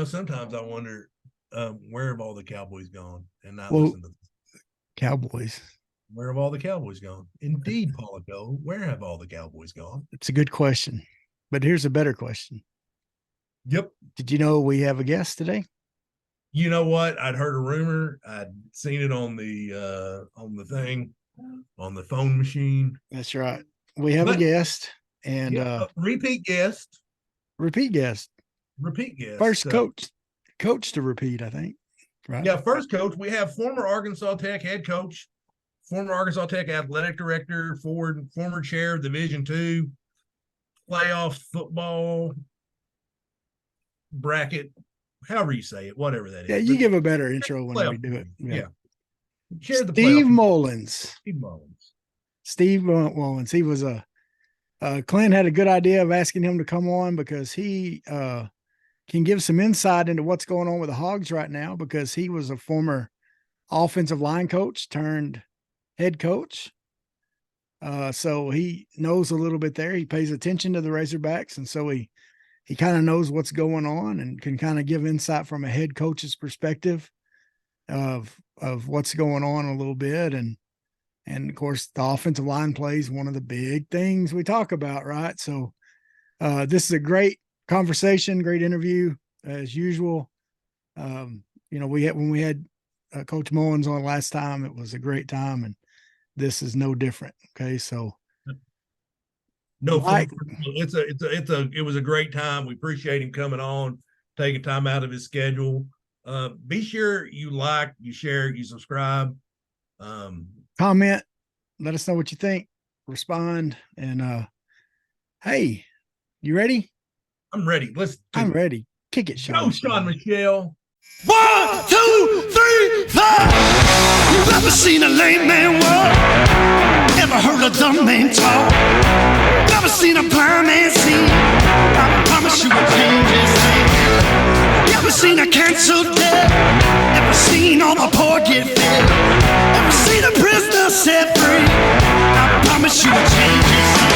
Sometimes I wonder where have all the Cowboys gone and not Well, listen to them. Cowboys. Where have all the Cowboys gone? Indeed, Paulico, where have all the Cowboys gone? It's a good question. But here's a better question. Yep. Did you know we have a guest today? You know what? I'd heard a rumor. I'd seen it on the thing, on the phone machine. That's right. We have a guest and repeat guest. Repeat guest. Repeat guest. First coach to repeat, I think. Right. Yeah, first coach. We have former Arkansas Tech head coach, former Arkansas Tech athletic director, former chair of Division II playoff football bracket, however you say it, whatever that is. Yeah, you give a better intro when we do it. Yeah. Steve Mullins. Steve Mullins. He was Clint had a good idea of asking him to come on because he can give some insight into what's going on with the Hogs right now, because he was a former offensive line coach turned head coach. So he knows a little bit there. He pays attention to the Razorbacks, and so he kind of knows what's going on and can kind of give insight from a head coach's perspective of what's going on a little bit. And of course, the offensive line plays one of the big things we talk about, right? So this is a great conversation, great interview as usual. When we had Coach Mullins on last time, it was a great time, and this is no different. Okay, so it was a great time. We appreciate him coming on, taking time out of his schedule. Be sure you like, you share, you subscribe, comment, let us know what you think, respond, and hey, you ready? I'm ready. I'm ready. Kick it, Sean. Go, Sean Michelle. 1, 2, 3, 4. You ever seen a lame man walk? Ever heard a dumb man talk? Never seen a blind man see? I promise you a change his name. You ever seen a cancer dead? Ever seen all the poor get fed? Ever seen a prisoner set free? I promise you a change his name.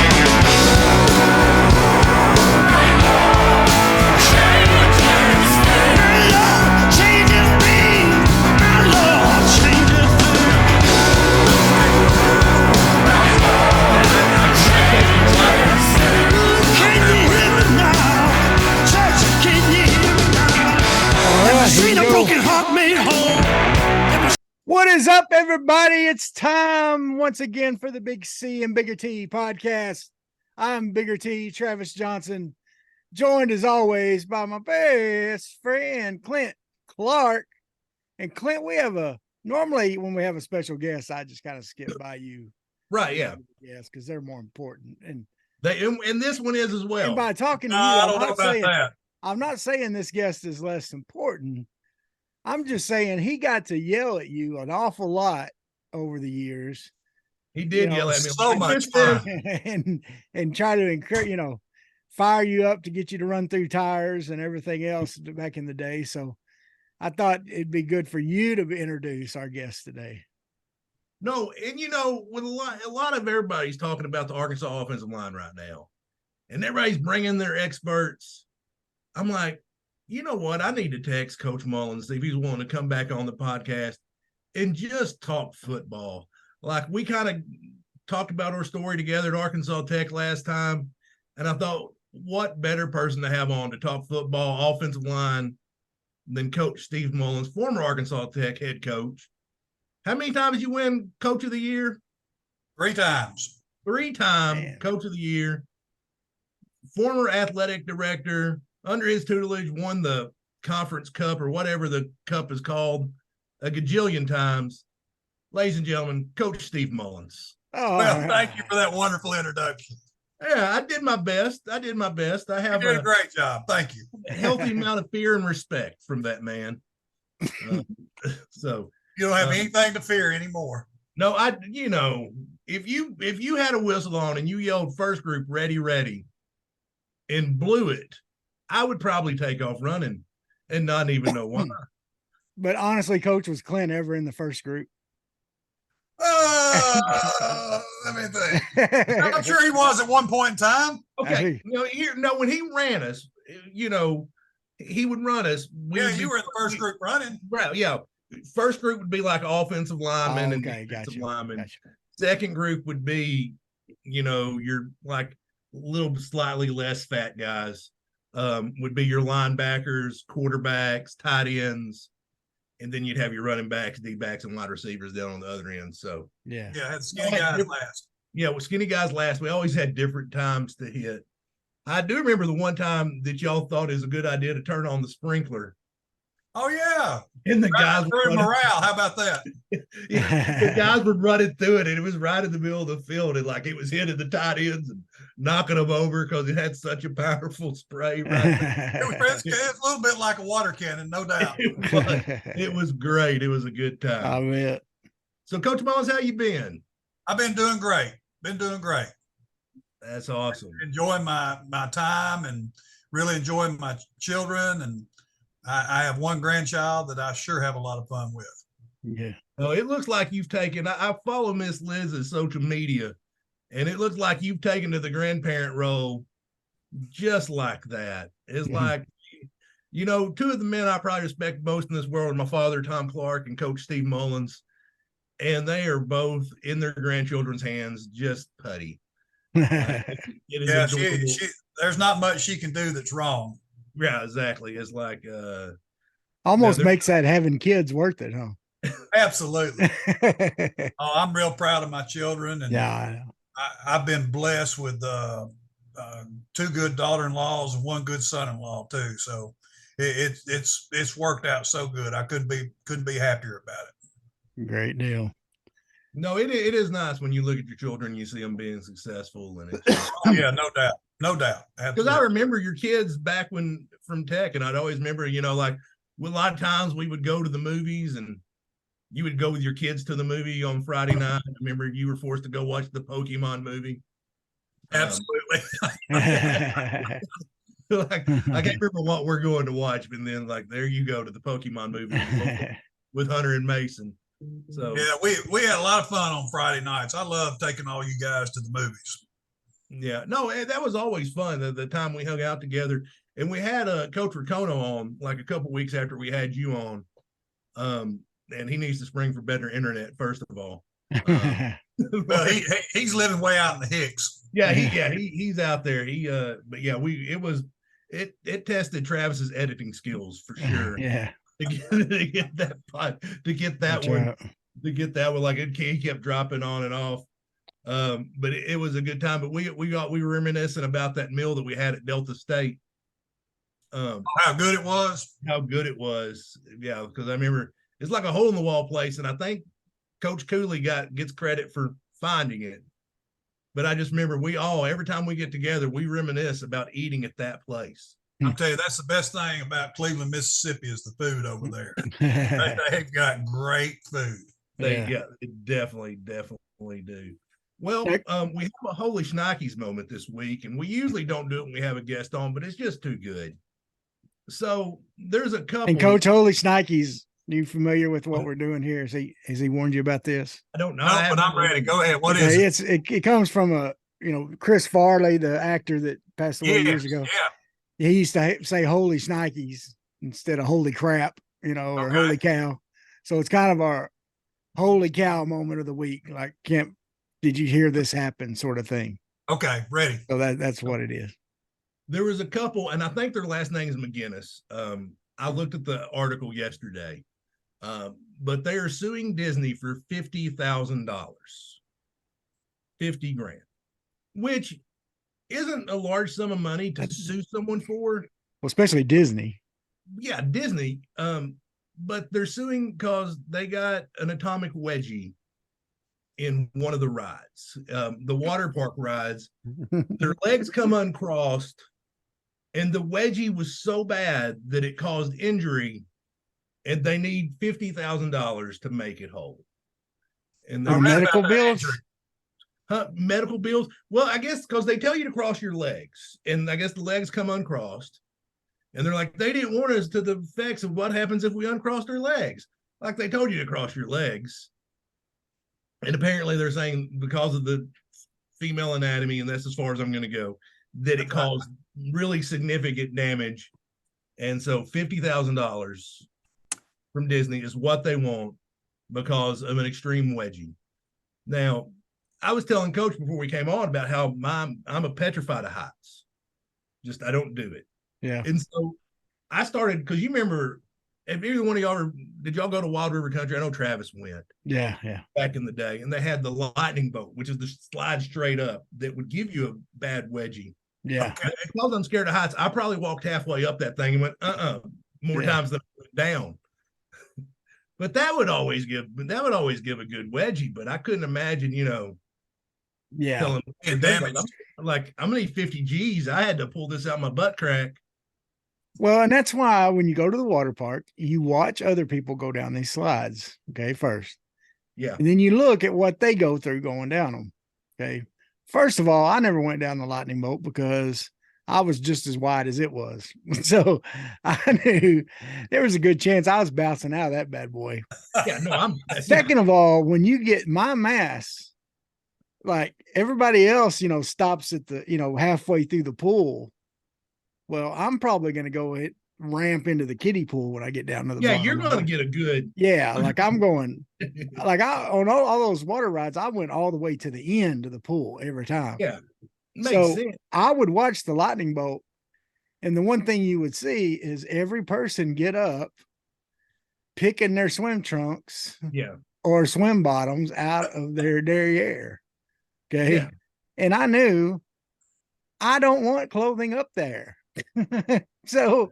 What is up, everybody? It's time once again for the Big C and Bigger T podcast. I'm Bigger T, Travis Johnson, joined as always by my best friend, Clint Clark. And Clint, normally when we have a special guest, I just kind of skip by you. Right, yeah. Yes, because they're more important. And this one is as well. And by talking to you, I don't know about that. I'm not saying this guest is less important. I'm just saying he got to yell at you an awful lot over the years. He did yell at me so much and try to encourage, fire you up to get you to run through tires and everything else back in the day. So I thought it'd be good for you to introduce our guest today. No, and with a lot of everybody's talking about the Arkansas offensive line right now, and everybody's bringing their experts. I'm like, you know what? I need to text Coach Mullins, see if he's willing to come back on the podcast and just talk football. Like, we kind of talked about our story together at Arkansas Tech last time, and I thought, what better person to have on to talk football, offensive line, than Coach Steve Mullins, former Arkansas Tech head coach. How many times did you win Coach of the Year? 3 times. 3-time Coach of the Year. Former athletic director. Under his tutelage, won the conference cup or whatever the cup is called a gajillion times. Ladies and gentlemen, Coach Steve Mullins. Oh, well, thank you for that wonderful introduction. Yeah, I did my best. I have you did a great job. Thank you. A healthy amount of fear and respect from that man. So you don't have anything to fear anymore. No, if you had a whistle on and you yelled first group ready and blew it, I would probably take off running and not even know why. But honestly, Coach, was Clint ever in the first group? Let me think. I'm sure he was at one point in time. Okay. When he ran us, he would run us. Yeah, you were in the first group running. Right. Yeah. First group would be like offensive linemen and defensive linemen. Gotcha. Second group would be, your like little slightly less fat guys. Would be your linebackers, quarterbacks, tight ends, and then you'd have your running backs, D-backs, and wide receivers down on the other end. So yeah, had skinny guys last. Yeah, with skinny guys last, we always had different times to hit. I do remember the one time that y'all thought it was a good idea to turn on the sprinkler. Oh yeah, and the guys were morale. How about that? The guys were running through it, and it was right in the middle of the field, and like it was hitting the tight ends and knocking them over because it had such a powerful spray. Right, it's a little bit like a water cannon, no doubt. It was great. It was a good time. I bet. So, Coach Mullins, how you been? I've been doing great. That's awesome. Enjoying my time and really enjoying my children. And I have one grandchild that I sure have a lot of fun with. Yeah. Oh, it looks like you've taken, I follow Miss Liz's social media, and it looks like you've taken to the grandparent role just like that. It's like, two of the men I probably respect most in this world are my father, Tom Clark, and Coach Steve Mullins. And they are both in their grandchildren's hands, just putty. There's not much she can do that's wrong. Yeah, exactly. It's like almost makes that having kids worth it, huh? Absolutely. I'm real proud of my children, and yeah, I've been blessed with 2 good daughter-in-laws and 1 good son-in-law too. So it's worked out so good. I couldn't be happier about it. Great deal. No, it is nice when you look at your children, you see them being successful, and yeah, no doubt. Because I remember your kids back when from Tech, and I'd always remember, like a lot of times we would go to the movies, and you would go with your kids to the movie on Friday night. I remember you were forced to go watch the Pokemon movie. Absolutely. Like I can't remember what we're going to watch, but then like there you go to the Pokemon movie with Hunter and Mason. So yeah, we had a lot of fun on Friday nights. I love taking all you guys to the movies. Yeah, no, that was always fun. The time we hung out together, and we had Coach Ricono on like a couple weeks after we had you on. And he needs to spring for better internet first of all. Well, he's living way out in the Hicks. Yeah, he's out there. But yeah, it tested Travis's editing skills for sure. Yeah. To get that one, like he kept dropping on and off. But it was a good time. But we were reminiscing about that meal that we had at Delta State. How good it was. Yeah, because I remember it's like a hole in the wall place, and I think Coach Cooley gets credit for finding it. But I just remember every time we get together, we reminisce about eating at that place. I'll tell you, that's the best thing about Cleveland, Mississippi is the food over there. They've got great food. They definitely do. Well, we have a Holy Schnikes moment this week, and we usually don't do it when we have a guest on, but it's just too good. So there's a couple. And Coach Holy Schnikes, are you familiar with what we're doing here? Has he warned you about this? I don't know. No, but I'm ready. Go ahead. What is it? It comes from Chris Farley, the actor that passed away years ago. Yeah. He used to say holy Schnikes instead of holy crap, or holy cow. So it's kind of our holy cow moment of the week. Like, did you hear this happen sort of thing? Okay, ready. So that's what it is. There was a couple, and I think their last name is McGinnis. I looked at the article yesterday, but they are suing Disney for $50,000, $50,000, which isn't a large sum of money to sue someone for. Well, especially Disney. Yeah, Disney. But they're suing because they got an atomic wedgie in one of the rides, the water park rides. Their legs come uncrossed, and the wedgie was so bad that it caused injury, and they need $50,000 to make it whole. And their medical bills. Medical bills. Well, I guess because they tell you to cross your legs, and I guess the legs come uncrossed, and they're like, they didn't warn us to the effects of what happens if we uncrossed our legs. Like they told you to cross your legs, and apparently they're saying because of the female anatomy, and that's as far as I'm going to go, that it caused really significant damage And so $50,000 from Disney is what they want because of an extreme wedgie. Now, I was telling Coach before we came on about how I'm a petrified of heights. Just I don't do it. Yeah. And so I started because you remember if either one of y'all did y'all go to Wild River Country? I know Travis went. Yeah. Back in the day, and they had the lightning boat, which is the slide straight up that would give you a bad wedgie. Yeah. Okay. Because I'm scared of heights, I probably walked halfway up that thing and went more times than down. But that would always give a good wedgie. But I couldn't imagine, telling And damage. like I'm gonna need 50 G's. I had to pull this out my butt crack. Well, and that's why when you go to the water park, you watch other people go down these slides. Okay, first. Yeah. And then you look at what they go through going down them. Okay. First of all, I never went down the lightning bolt because I was just as wide as it was. So I knew there was a good chance I was bouncing out of that bad boy. Yeah, no, Second of all, when you get my mass, like everybody else, stops at the, halfway through the pool. Well, I'm probably going to go ramp into the kiddie pool when I get down to the bottom. You're going to get a good. Yeah, like I'm going, like on all those water rides, I went all the way to the end of the pool every time. Yeah, makes sense. I would watch the lightning bolt, and the one thing you would see is every person get up, picking their swim trunks, or swim bottoms out of their derriere. Okay, yeah. And I knew I don't want clothing up there. So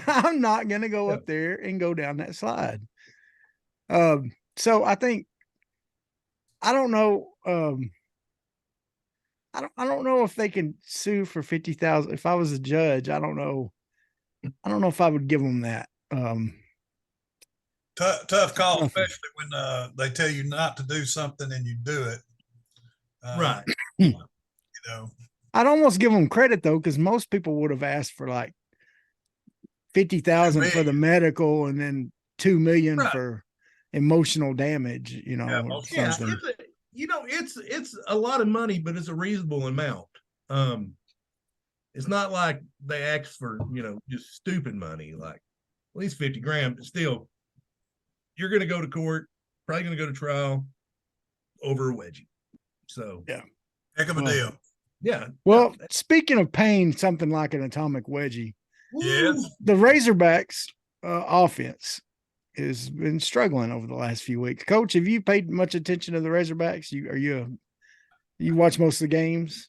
I'm not going to go up there and go down that slide. So I think, I don't know. I don't know if they can sue for 50,000. If I was a judge, I don't know. I don't know if I would give them that. Tough call, especially when they tell you not to do something and you do it. Right. I'd almost give them credit though, because most people would have asked for like 50,000 for the medical and then 2 million for emotional damage, or something. It's a lot of money, but it's a reasonable amount. It's not like they asked for, just stupid money, like at least 50 grand, but still you're going to go to court, probably going to go to trial over a wedgie. So yeah, heck of a deal. Yeah. Well, speaking of paying something like an atomic wedgie, yes, the Razorbacks offense has been struggling over the last few weeks. Coach, have you paid much attention to the Razorbacks? You watch most of the games?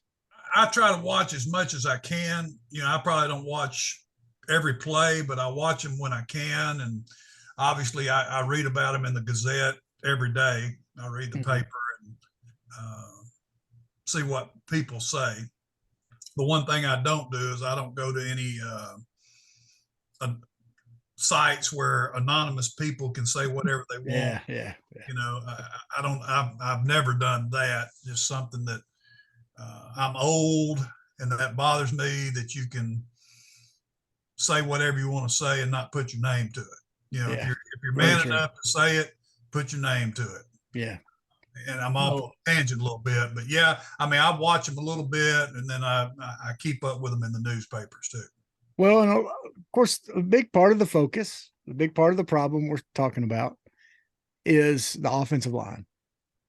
I try to watch as much as I can. I probably don't watch every play, but I watch them when I can. And obviously I read about them in the Gazette every day. I read the paper and see what people say. The one thing I don't do is I don't go to any sites where anonymous people can say whatever they want. Yeah. I've never done that. Just something that I'm old, and that bothers me, that you can say whatever you want to say and not put your name to it. If you're man enough to say it, put your name to it. Yeah. And I'm off on a tangent a little bit, but I watch them a little bit, and then I keep up with them in the newspapers too. Well, and of course, a big part of the focus, a big part of the problem we're talking about is the offensive line.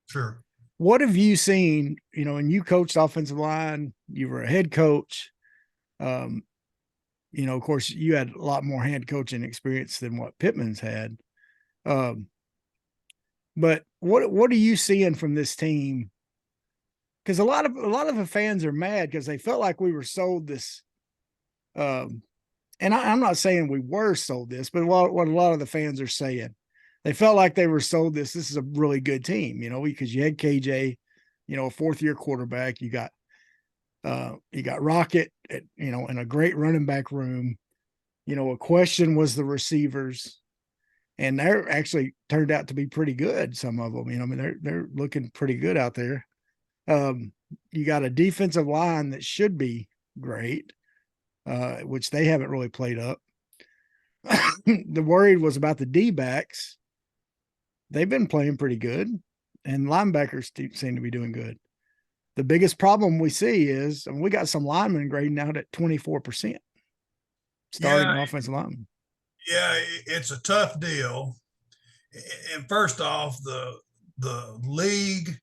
Sure. What have you seen, and you coached offensive line, you were a head coach. Of course, you had a lot more head coaching experience than what Pittman's had. But what are you seeing from this team? Because a lot of the fans are mad because they felt like we were sold this. And I'm not saying we were sold this, but what a lot of the fans are saying, they felt like they were sold this. This is a really good team, because you had KJ, a fourth-year quarterback. You got Rocket, in a great running back room. A question was the receivers. And they're actually turned out to be pretty good. Some of them, they're looking pretty good out there. You got a defensive line that should be great, which they haven't really played up. The worry was about the D-backs. They've been playing pretty good, and linebackers seem to be doing good. The biggest problem we see is we got some linemen grading out at 24%. starting Yeah, offensive lineman. yeah, it's a tough deal. And first off, the league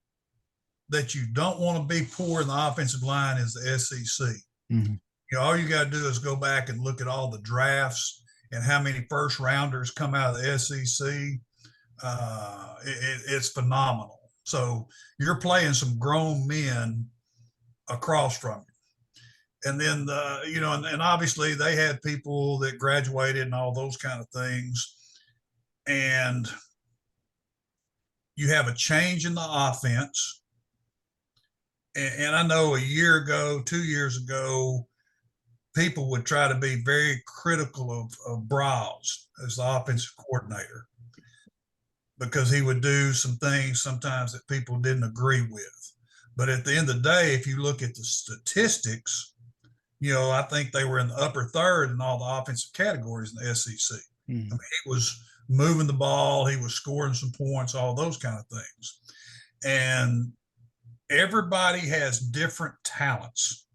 that you don't want to be poor in the offensive line is the SEC. Mm-hmm. All you got to do is go back and look at all the drafts and how many first rounders come out of the SEC. It's phenomenal. So you're playing some grown men across from you. And then, and obviously they had people that graduated and all those kind of things. And you have a change in the offense. And I know a year ago, 2 years ago, people would try to be very critical of Browse as the offensive coordinator because he would do some things sometimes that people didn't agree with. But at the end of the day, if you look at the statistics, I think they were in the upper third in all the offensive categories in the SEC. Mm-hmm. I mean, he was moving the ball, he was scoring some points, all those kind of things. And everybody has different talents.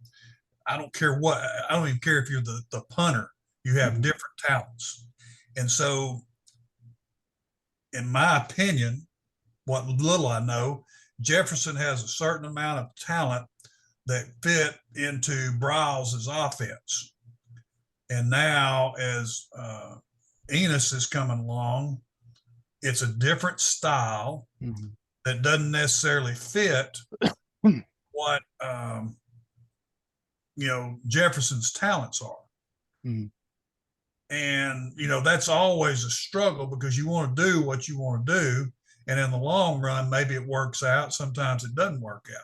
I don't even care if you're the punter, you have different talents. And so, in my opinion, what little I know, Jefferson has a certain amount of talent that fit into Browse's offense. And now, as Enos is coming along, it's a different style that doesn't necessarily fit what Jefferson's talents are. Mm-hmm. And that's always a struggle because you want to do what you want to do, and in the long run maybe it works out, sometimes it doesn't work out.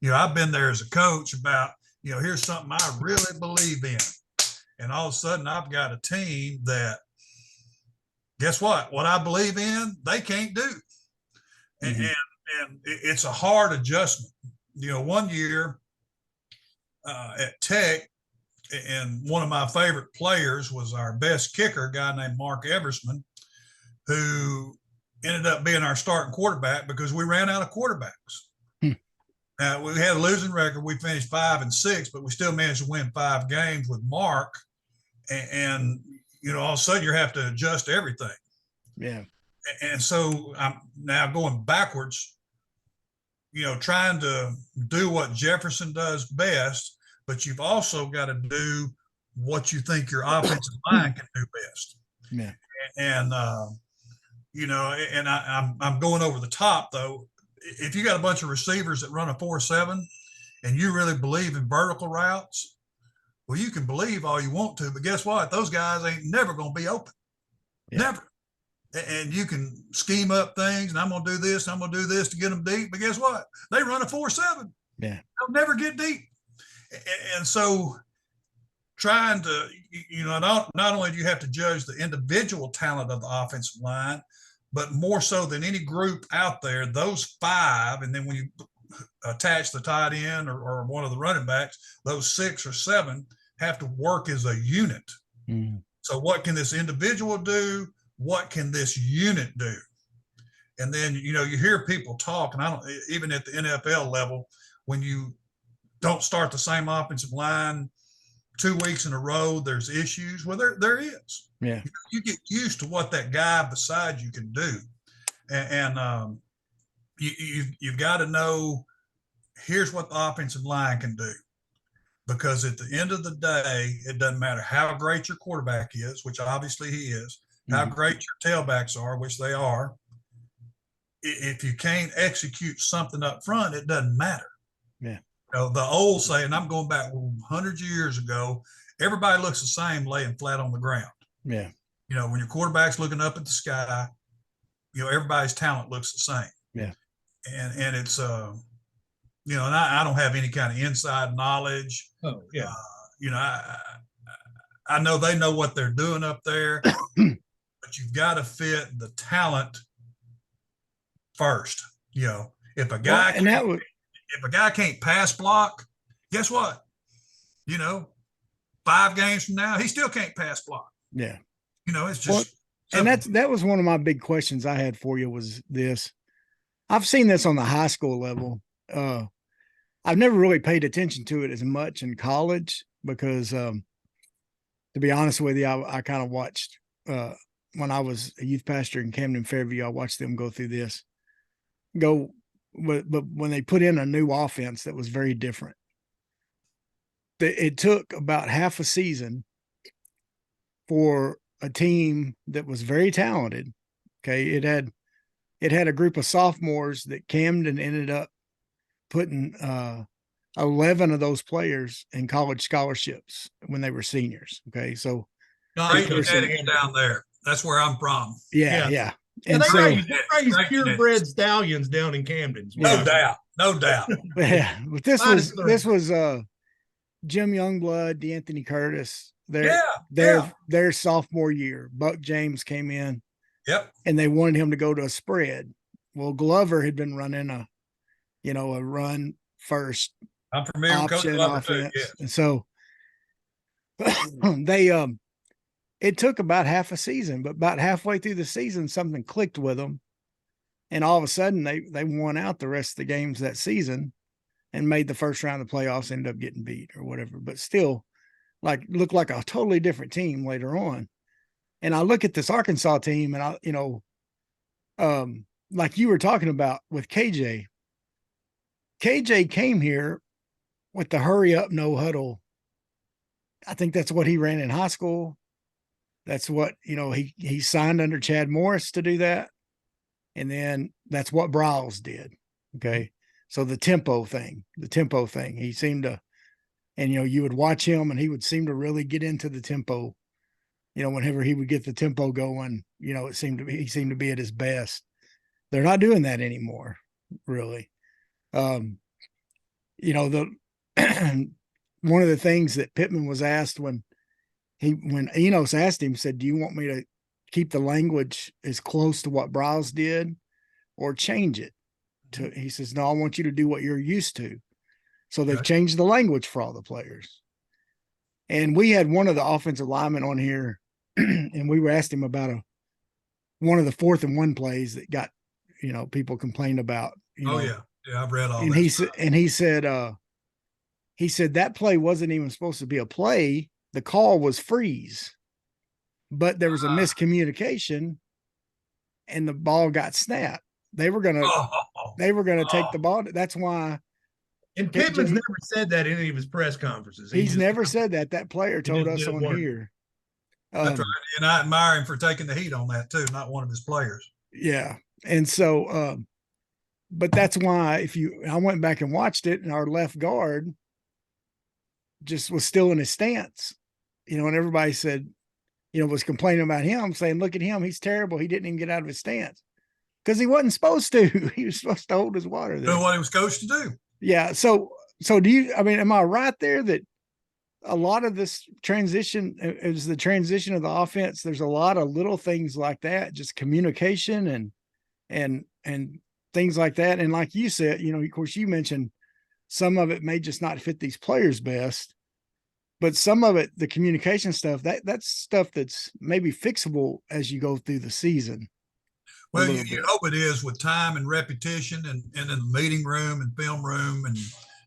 I've been there as a coach about here's something I really believe in, and all of a sudden I've got a team that, guess what I believe in they can't do. Mm-hmm. and it's a hard adjustment. One year at Tech, and one of my favorite players was our best kicker, a guy named Mark Eversman, who ended up being our starting quarterback because we ran out of quarterbacks. Now, we had a losing record. We finished 5-6, but we still managed to win 5 games with Mark. And all of a sudden you have to adjust everything. Yeah. And so I'm now going backwards, trying to do what Jefferson does best, but you've also got to do what you think your offensive line can do best. Yeah. And, and I'm going over the top though. If you got a bunch of receivers that run a 4.7 and you really believe in vertical routes, well, you can believe all you want to, but guess what? Those guys ain't never going to be open. Yeah. Never. And you can scheme up things, and I'm going to do this, I'm going to do this to get them deep. But guess what? They run a 4.7. Yeah. They'll never get deep. And so trying to, not only do you have to judge the individual talent of the offensive line, but more so than any group out there, those 5, and then when you attach the tight end or one of the running backs, those 6 or 7 have to work as a unit. Mm-hmm. So what can this individual do? What can this unit do? And then, you hear people talk, and even at the NFL level, when you don't start the same offensive line 2 weeks in a row, there's issues. Well, there is. Yeah. You get used to what that guy beside you can do. And you've got to know, here's what the offensive line can do. Because at the end of the day, it doesn't matter how great your quarterback is, which obviously he is, how great your tailbacks are, which they are. If you can't execute something up front, it doesn't matter. Yeah. The old saying, I'm going back hundreds of years ago, everybody looks the same laying flat on the ground. Yeah. When your quarterback's looking up at the sky, everybody's talent looks the same. Yeah. And it's, and I don't have any kind of inside knowledge. Oh, yeah. I know they know what they're doing up there, but you've got to fit the talent first. If a guy if a guy can't pass block, guess what? 5 games from now, he still can't pass block. Yeah. It's just. And that was one of my big questions I had for you was this. I've seen this on the high school level. I've never really paid attention to it as much in college because to be honest with you, I kind of watched when I was a youth pastor in Camden Fairview. I watched them go through this. But when they put in a new offense that was very different, it took about half a season for a team that was very talented. Okay, it had a group of sophomores that Camden ended up putting 11 of those players in college scholarships when they were seniors. Okay, so Gosh, Great genetics down there. That's where I'm from. yeah. Yeah, And they so raised Great purebred genetics. stallions down in Camden. No doubt. No doubt. yeah, but this Minus was three. Jim Youngblood, DeAnthony Curtis, Yeah. their sophomore year. Buck James came in Yep. and they wanted him to go to a spread. Well, Glover had been running a run first I'm familiar with Coach option Glover offense. too. Yes. And so it took about half a season, but about halfway through the season, something clicked with them. And all of a sudden they won out the rest of the games that season and made the first round of the playoffs, ended up getting beat or whatever, but still looked like a totally different team later on. And I look at this Arkansas team and like you were talking about with KJ came here with the hurry up, no huddle. I think that's what he ran in high school. That's what, he signed under Chad Morris to do that. And then that's what Bryles did. Okay. So the tempo thing, he seemed to, and, you would watch him and he would seem to really get into the tempo, whenever he would get the tempo going, he seemed to be at his best. They're not doing that anymore, really. The one of the things that Pittman was asked when Enos asked him, said, do you want me to keep the language as close to what Bryles did or change it? He says, no, I want you to do what you're used to. So they've changed the language for all the players. And we had one of the offensive linemen on here and we were asked him about one of the 4th and 1 plays that got, people complained about, Yeah. I've read all and that. he said that play wasn't even supposed to be a play. The call was freeze, but there was a miscommunication and the ball got snapped. They were going to take the ball. That's why. And Pittman's never said that in any of his press conferences. He's never said that. That player told us on here. That's right. And I admire him for taking the heat on that too, not one of his players. Yeah. And so, but that's why I went back and watched it and our left guard just was still in his stance, and everybody said, was complaining about him, saying, look at him. He's terrible. He didn't even get out of his stance because he wasn't supposed to. He was supposed to hold his water there. Doing what he was coached to do. Yeah. So am I right there that a lot of this transition is the transition of the offense? There's a lot of little things like that, just communication and things like that. And like you said, of course you mentioned some of it may just not fit these players best, but some of it, the communication stuff, that's stuff that's maybe fixable as you go through the season. Well, you hope it is with time and repetition and in the meeting room and film room and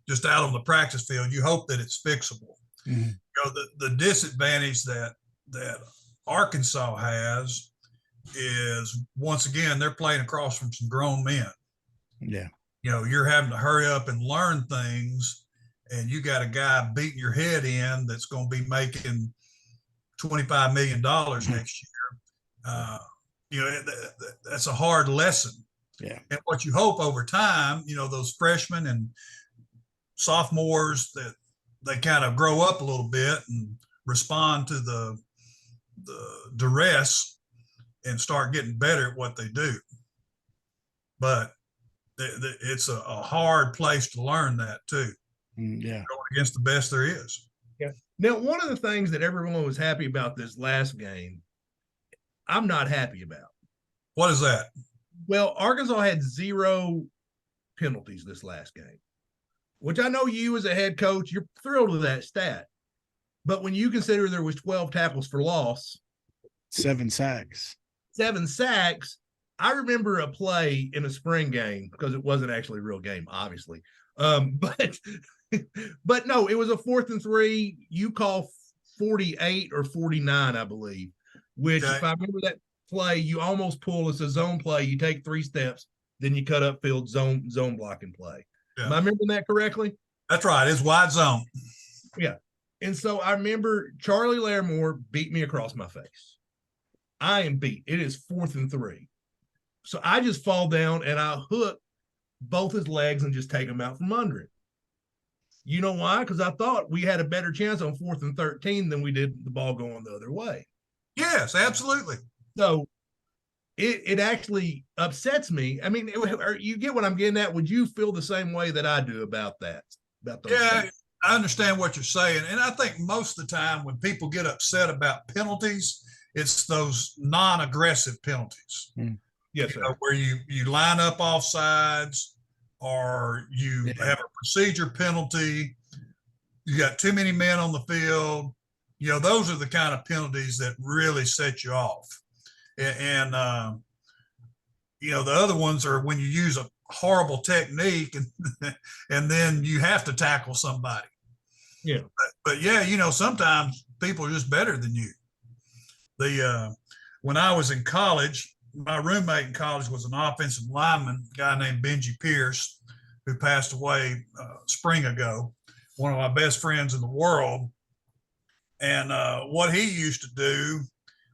just out on the practice field. You hope that it's fixable. Mm-hmm. The disadvantage that Arkansas has is, once again, they're playing across from some grown men. Yeah. You're having to hurry up and learn things, and you got a guy beating your head in that's going to be making $25 million next year. That's a hard lesson. Yeah. And what you hope over time, those freshmen and sophomores, that they kind of grow up a little bit and respond to the duress and start getting better at what they do. But it's a hard place to learn that too. Yeah. Going against the best there is. Yeah. Now, one of the things that everyone was happy about this last game, I'm not happy about. What is that? Well, Arkansas had 0 penalties this last game, which I know you as a head coach, you're thrilled with that stat. But when you consider there was 12 tackles for loss, 7 sacks, I remember a play in a spring game, because it wasn't actually a real game, obviously. But no, it was a 4th and 3. You call 48 or 49, I believe, which Okay. if I remember that play, you almost pull. It's a zone play. You take 3 steps, then you cut upfield zone blocking play. Yeah. Am I remembering that correctly? That's right. It's wide zone. Yeah. And so I remember Charlie Larimore beat me across my face. I am beat. It is 4th and 3. So I just fall down and I hook both his legs and just take him out from under it. You know why? Because I thought we had a better chance on 4th and 13 than we did the ball going the other way. Yes, absolutely. So it actually upsets me. I mean, you get what I'm getting at. Would you feel the same way that I do about that? About those Yeah, things? I understand what you're saying. And I think most of the time when people get upset about penalties, it's those non-aggressive penalties. Yes, sir. Where you line up off sides or you have a procedure penalty, you got too many men on the field. Those are the kind of penalties that really set you off. And the other ones are when you use a horrible technique and then you have to tackle somebody. Yeah. But yeah, sometimes people are just better than you. When I was in college, my roommate in college was an offensive lineman, a guy named Benji Pierce, who passed away spring ago, one of my best friends in the world. And what he used to do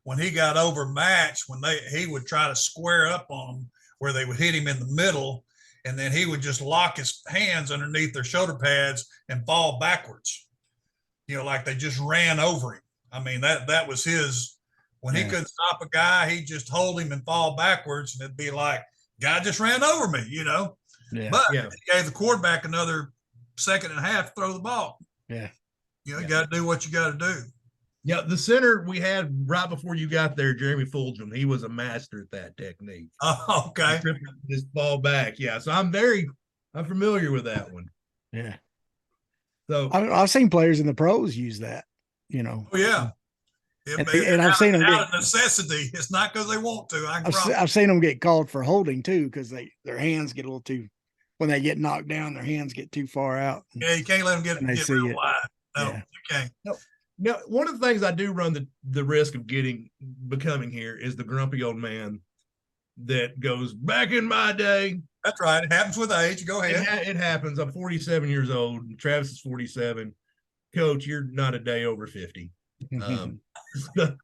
when he got overmatched, he would try to square up on them where they would hit him in the middle, and then he would just lock his hands underneath their shoulder pads and fall backwards, like they just ran over him. I mean, that was his. When he couldn't stop a guy, he'd just hold him and fall backwards, and it'd be like, guy just ran over me, Yeah. But he gave the quarterback another second and a half to throw the ball. Yeah. You got to do what you got to do. Yeah, the center we had right before you got there, Jeremy Fulgham, he was a master at that technique. Oh, okay. Just fall back. Yeah, so I'm familiar with that one. Yeah. So I've seen players in the pros use that, Oh, yeah. And I've seen them out of necessity. It's not because they want to. I've seen them get called for holding too, because their hands get a little too, when they get knocked down, their hands get too far out. Yeah, you can't let them get real wide. No, you can't. No. Now, one of the things I do run the risk of becoming here is the grumpy old man that goes, back in my day. That's right. It happens with age. Go ahead. It happens. I'm 47 years old. And Travis is 47. Coach, you're not a day over 50. But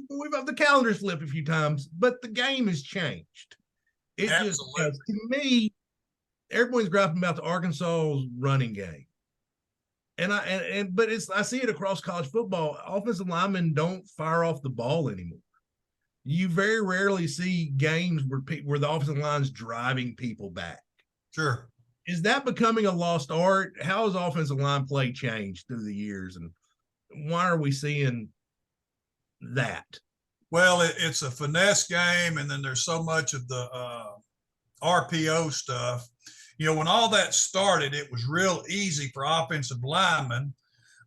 we've had the calendars flip a few times, but the game has changed. It Absolutely. just, to me, everyone's griping about the Arkansas's running game. But I see it across college football. Offensive linemen don't fire off the ball anymore. You very rarely see games where the offensive line's driving people back. Sure. Is that becoming a lost art? How has offensive line play changed through the years, and why are we seeing that? Well, it's a finesse game, and then there's so much of the RPO stuff. When all that started, it was real easy for offensive linemen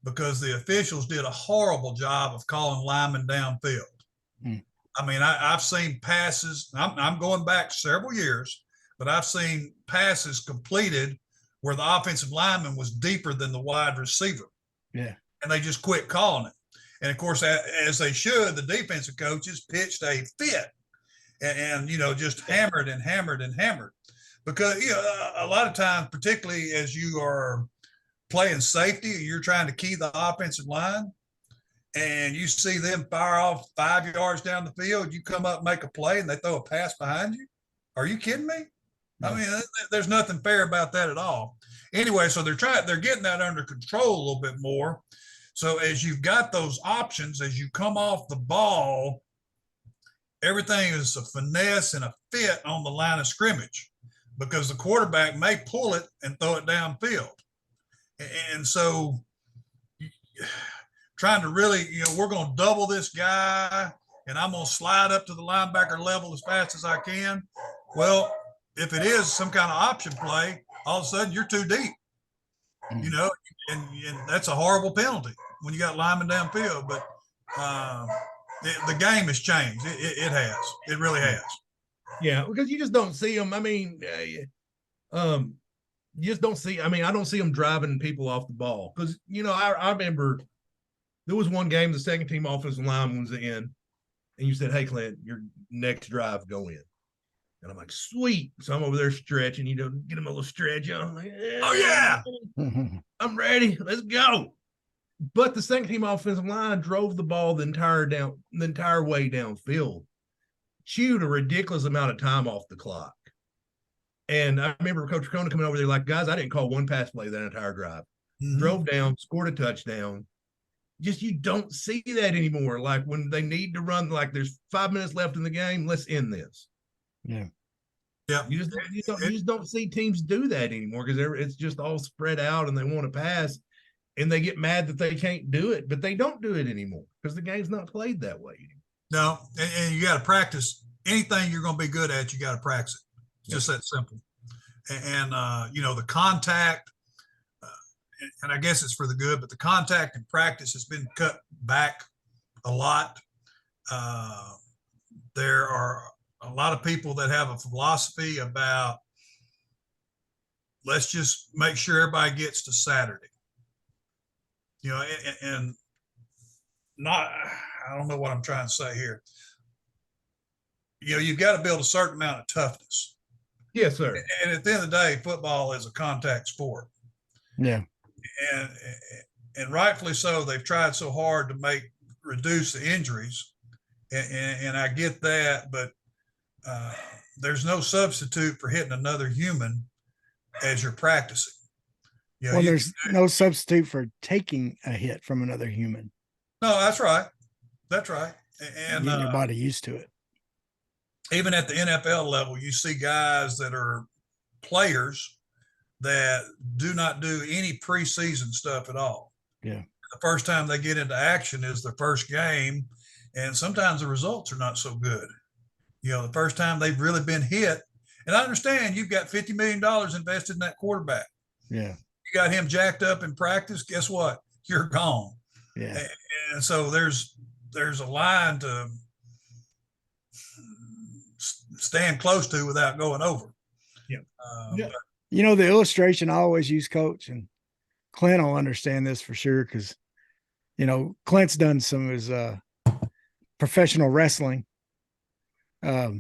because the officials did a horrible job of calling linemen downfield. I mean, I've seen passes. I'm going back several years, but I've seen passes completed where the offensive lineman was deeper than the wide receiver. Yeah. And they just quit calling it. And of course, as they should, the defensive coaches pitched a fit and just hammered and hammered and hammered. Because, a lot of times, particularly as you are playing safety, you're trying to key the offensive line, and you see them fire off 5 yards down the field, you come up and make a play, and they throw a pass behind you. Are you kidding me? No. I mean, there's nothing fair about that at all. Anyway, so they're getting that under control a little bit more. So as you've got those options, as you come off the ball, everything is a finesse and a fit on the line of scrimmage because the quarterback may pull it and throw it downfield. And so trying to really, we're going to double this guy and I'm going to slide up to the linebacker level as fast as I can. Well, if it is some kind of option play, all of a sudden you're too deep, and that's a horrible penalty when you got linemen downfield. But the game has changed. It has. It really has. Yeah, because you just don't see them. I mean, you just don't see. I mean, I don't see them driving people off the ball because I remember there was one game the second team offensive line was in, and you said, "Hey, Clint, your next drive go in," and I'm like, "Sweet." So I'm over there stretching. Get him a little stretch. I'm like, Oh yeah. I'm ready. Let's go. But the second team offensive line drove the ball the entire way downfield, chewed a ridiculous amount of time off the clock. And I remember Coach Kona coming over there like, guys, I didn't call one pass play that entire drive. Drove down, scored a touchdown. Just you don't see that anymore. Like when they need to run, like there's 5 minutes left in the game, let's end this. Yeah. Yeah. You just don't see teams do that anymore because it's just all spread out and they want to pass and they get mad that they can't do it, but they don't do it anymore because the game's not played that way anymore. No, and you got to practice anything you're going to be good at. You got to practice it. It's just that simple. And the contact, and I guess it's for the good, but the contact in practice has been cut back a lot. There are a lot of people that have a philosophy about let's just make sure everybody gets to Saturday. And not, I don't know what I'm trying to say here. You've got to build a certain amount of toughness. Yes, sir. And at the end of the day, football is a contact sport. Yeah. And rightfully so. They've tried so hard to reduce the injuries. And I get that, but there's no substitute for hitting another human as you're practicing. There's no substitute for taking a hit from another human. No, that's right. That's right. And getting your body used to it. Even at the NFL level, you see guys that are players that do not do any preseason stuff at all. Yeah. The first time they get into action is their first game, and sometimes the results are not so good. The first time they've really been hit. And I understand you've got $50 million invested in that quarterback. Yeah. You got him jacked up in practice. Guess what? You're gone. Yeah. And so there's a line to stand close to without going over. Yeah. The illustration I always use, Coach, and Clint will understand this for sure because, Clint's done some of his professional wrestling. But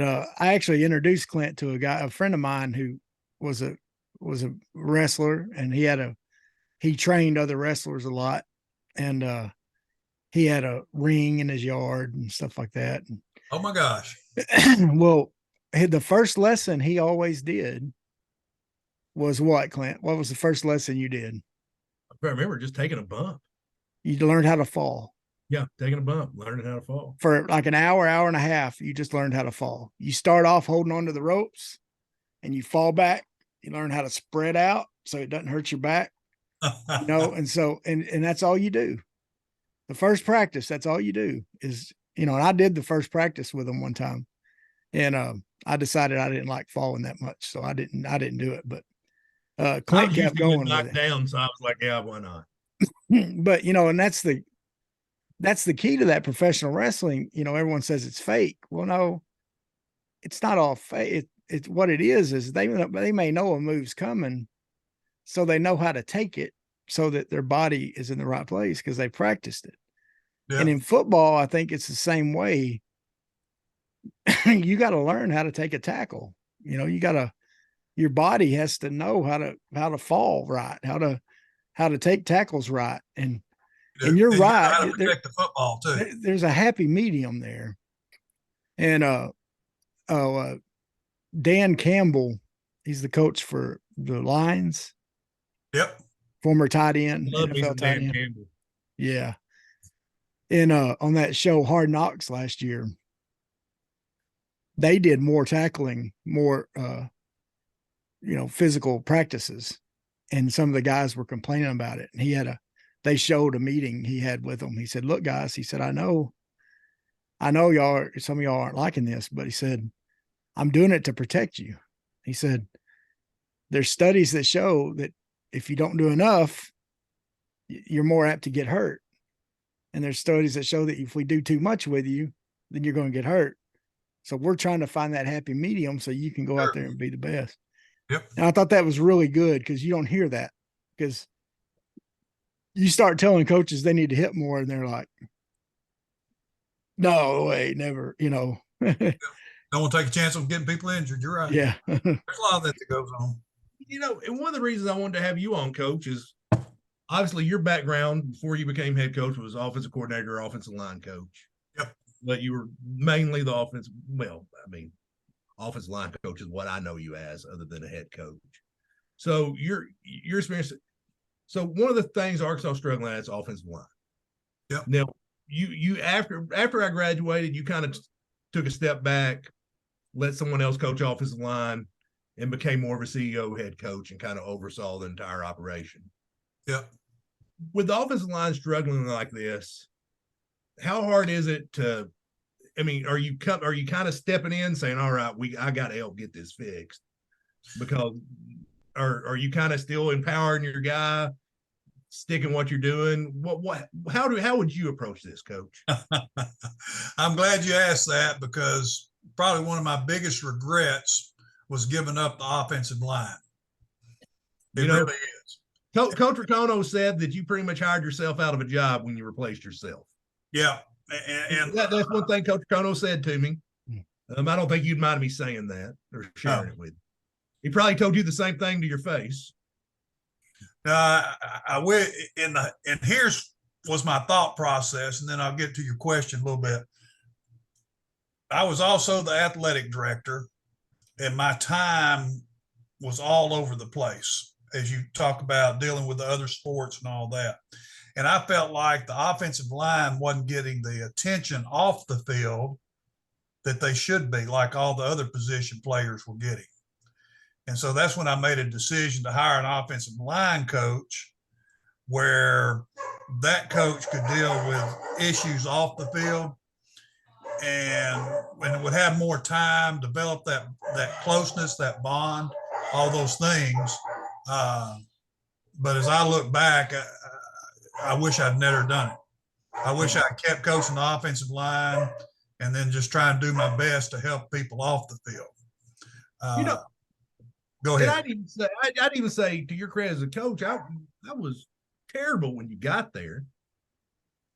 I actually introduced Clint to a friend of mine who was a wrestler, and he trained other wrestlers a lot, and he had a ring in his yard and stuff like that. Oh my gosh. Well, the first lesson he always did was what, Clint? What was the first lesson you did? I remember just taking a bump. You learned how to fall. Yeah, taking a bump, learning how to fall. For like an hour and a half, you just learned how to fall. You start off holding onto the ropes and you fall back. You learn how to spread out so it doesn't hurt your back. And so and that's all you do. The first practice, that's all you do is, and I did the first practice with him one time, and I decided I didn't like falling that much. So I didn't do it, but Clint kept going with it. Down, so I was like, yeah, why not? But, and that's the key to that professional wrestling. Everyone says it's fake. Well, no, it's not all fake. It's what it is they may know a move's coming, so they know how to take it so that their body is in the right place because they practiced it. Yeah. And in football, I think it's the same way. You got to learn how to take a tackle. Your body has to know how to fall right, how to take tackles right. And you're right. How to protect the football too. There's a happy medium there. And Dan Campbell, he's the coach for the Lions. Yep. Former tight end. NFL tight end. Campbell. Yeah. And on that show Hard Knocks last year, they did more tackling, more physical practices. And some of the guys were complaining about it. And they showed a meeting he had with them. He said, look, guys, he said, I know some of y'all aren't liking this, but he said, I'm doing it to protect you. He said, there's studies that show that if you don't do enough, you're more apt to get hurt. And there's studies that show that if we do too much with you, then you're going to get hurt. So we're trying to find that happy medium so you can go out there and be the best. Yep. And I thought that was really good because you don't hear that, because you start telling coaches they need to hit more and they're like, no way, never, Don't want to take a chance on getting people injured. You're right. Yeah. There's a lot of that goes on. And one of the reasons I wanted to have you on, Coach, is obviously your background before you became head coach was offensive coordinator, offensive line coach. Yep. But you were mainly the offensive line coach is what I know you as, other than a head coach. So your experience. So one of the things Arkansas is struggling at is offensive line. Yep. Now you after I graduated, you kind of took a step back, let someone else coach offensive line, and became more of a CEO head coach and kind of oversaw the entire operation. Yep. With the offensive line struggling like this, how hard is it to? I mean, are you kind of stepping in saying, "All right, I got to help get this fixed," because are you kind of still empowering your guy, sticking what you're doing? How would you approach this, Coach? I'm glad you asked that, because probably one of my biggest regrets was giving up the offensive line. It really is. Coach Racono said that you pretty much hired yourself out of a job when you replaced yourself. Yeah. And that's one thing Coach Racono said to me. I don't think you'd mind me saying that or sharing it with you. He probably told you the same thing to your face. I will, and here's was my thought process, and then I'll get to your question a little bit. I was also the athletic director, and my time was all over the place, as you talk about dealing with the other sports and all that. And I felt like the offensive line wasn't getting the attention off the field that they should be, like all the other position players were getting. And so that's when I made a decision to hire an offensive line coach, where that coach could deal with issues off the field and would have more time, develop that closeness, that bond, all those things. But as I look back, I wish I'd never done it. I wish I kept coaching the offensive line and then just try and do my best to help people off the field. Go ahead. I'd even say, to your credit as a coach, I was terrible when you got there.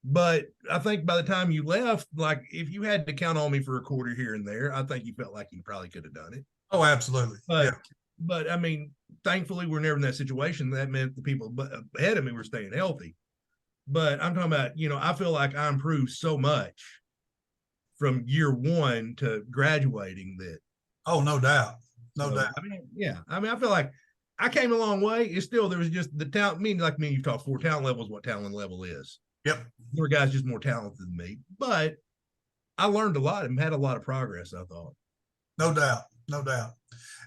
But I think by the time you left, like if you had to count on me for a quarter here and there, I think you felt like you probably could have done it. Oh, absolutely. But I mean, thankfully, we're never in that situation. That meant the people ahead of me were staying healthy. But I'm talking about, I feel like I improved so much from year one to graduating that. Oh, no doubt. No doubt. I feel like I came a long way. It's still, there was just the talent. You talk four talent levels, what talent level is. Yep. There were guys just more talented than me, but I learned a lot and had a lot of progress, I thought. No doubt. No doubt.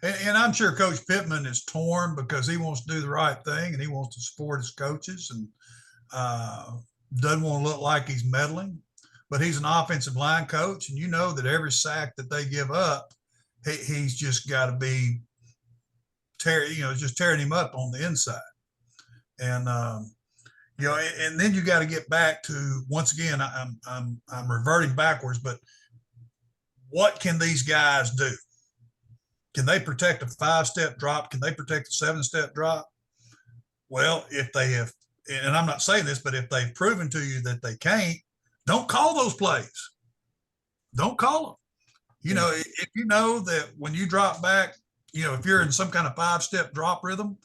And I'm sure Coach Pittman is torn because he wants to do the right thing and he wants to support his coaches and doesn't want to look like he's meddling, but he's an offensive line coach. And you know that every sack that they give up, he's just got to be just tearing him up on the inside. And, and then you got to get back to, once again, I'm reverting backwards, but what can these guys do? Can they protect a 5-step drop? Can they protect a 7-step drop? Well, if they have, and I'm not saying this, but if they've proven to you that they can't, don't call those plays. Don't call them. If you know that when you drop back, if you're in some kind of 5-step drop rhythm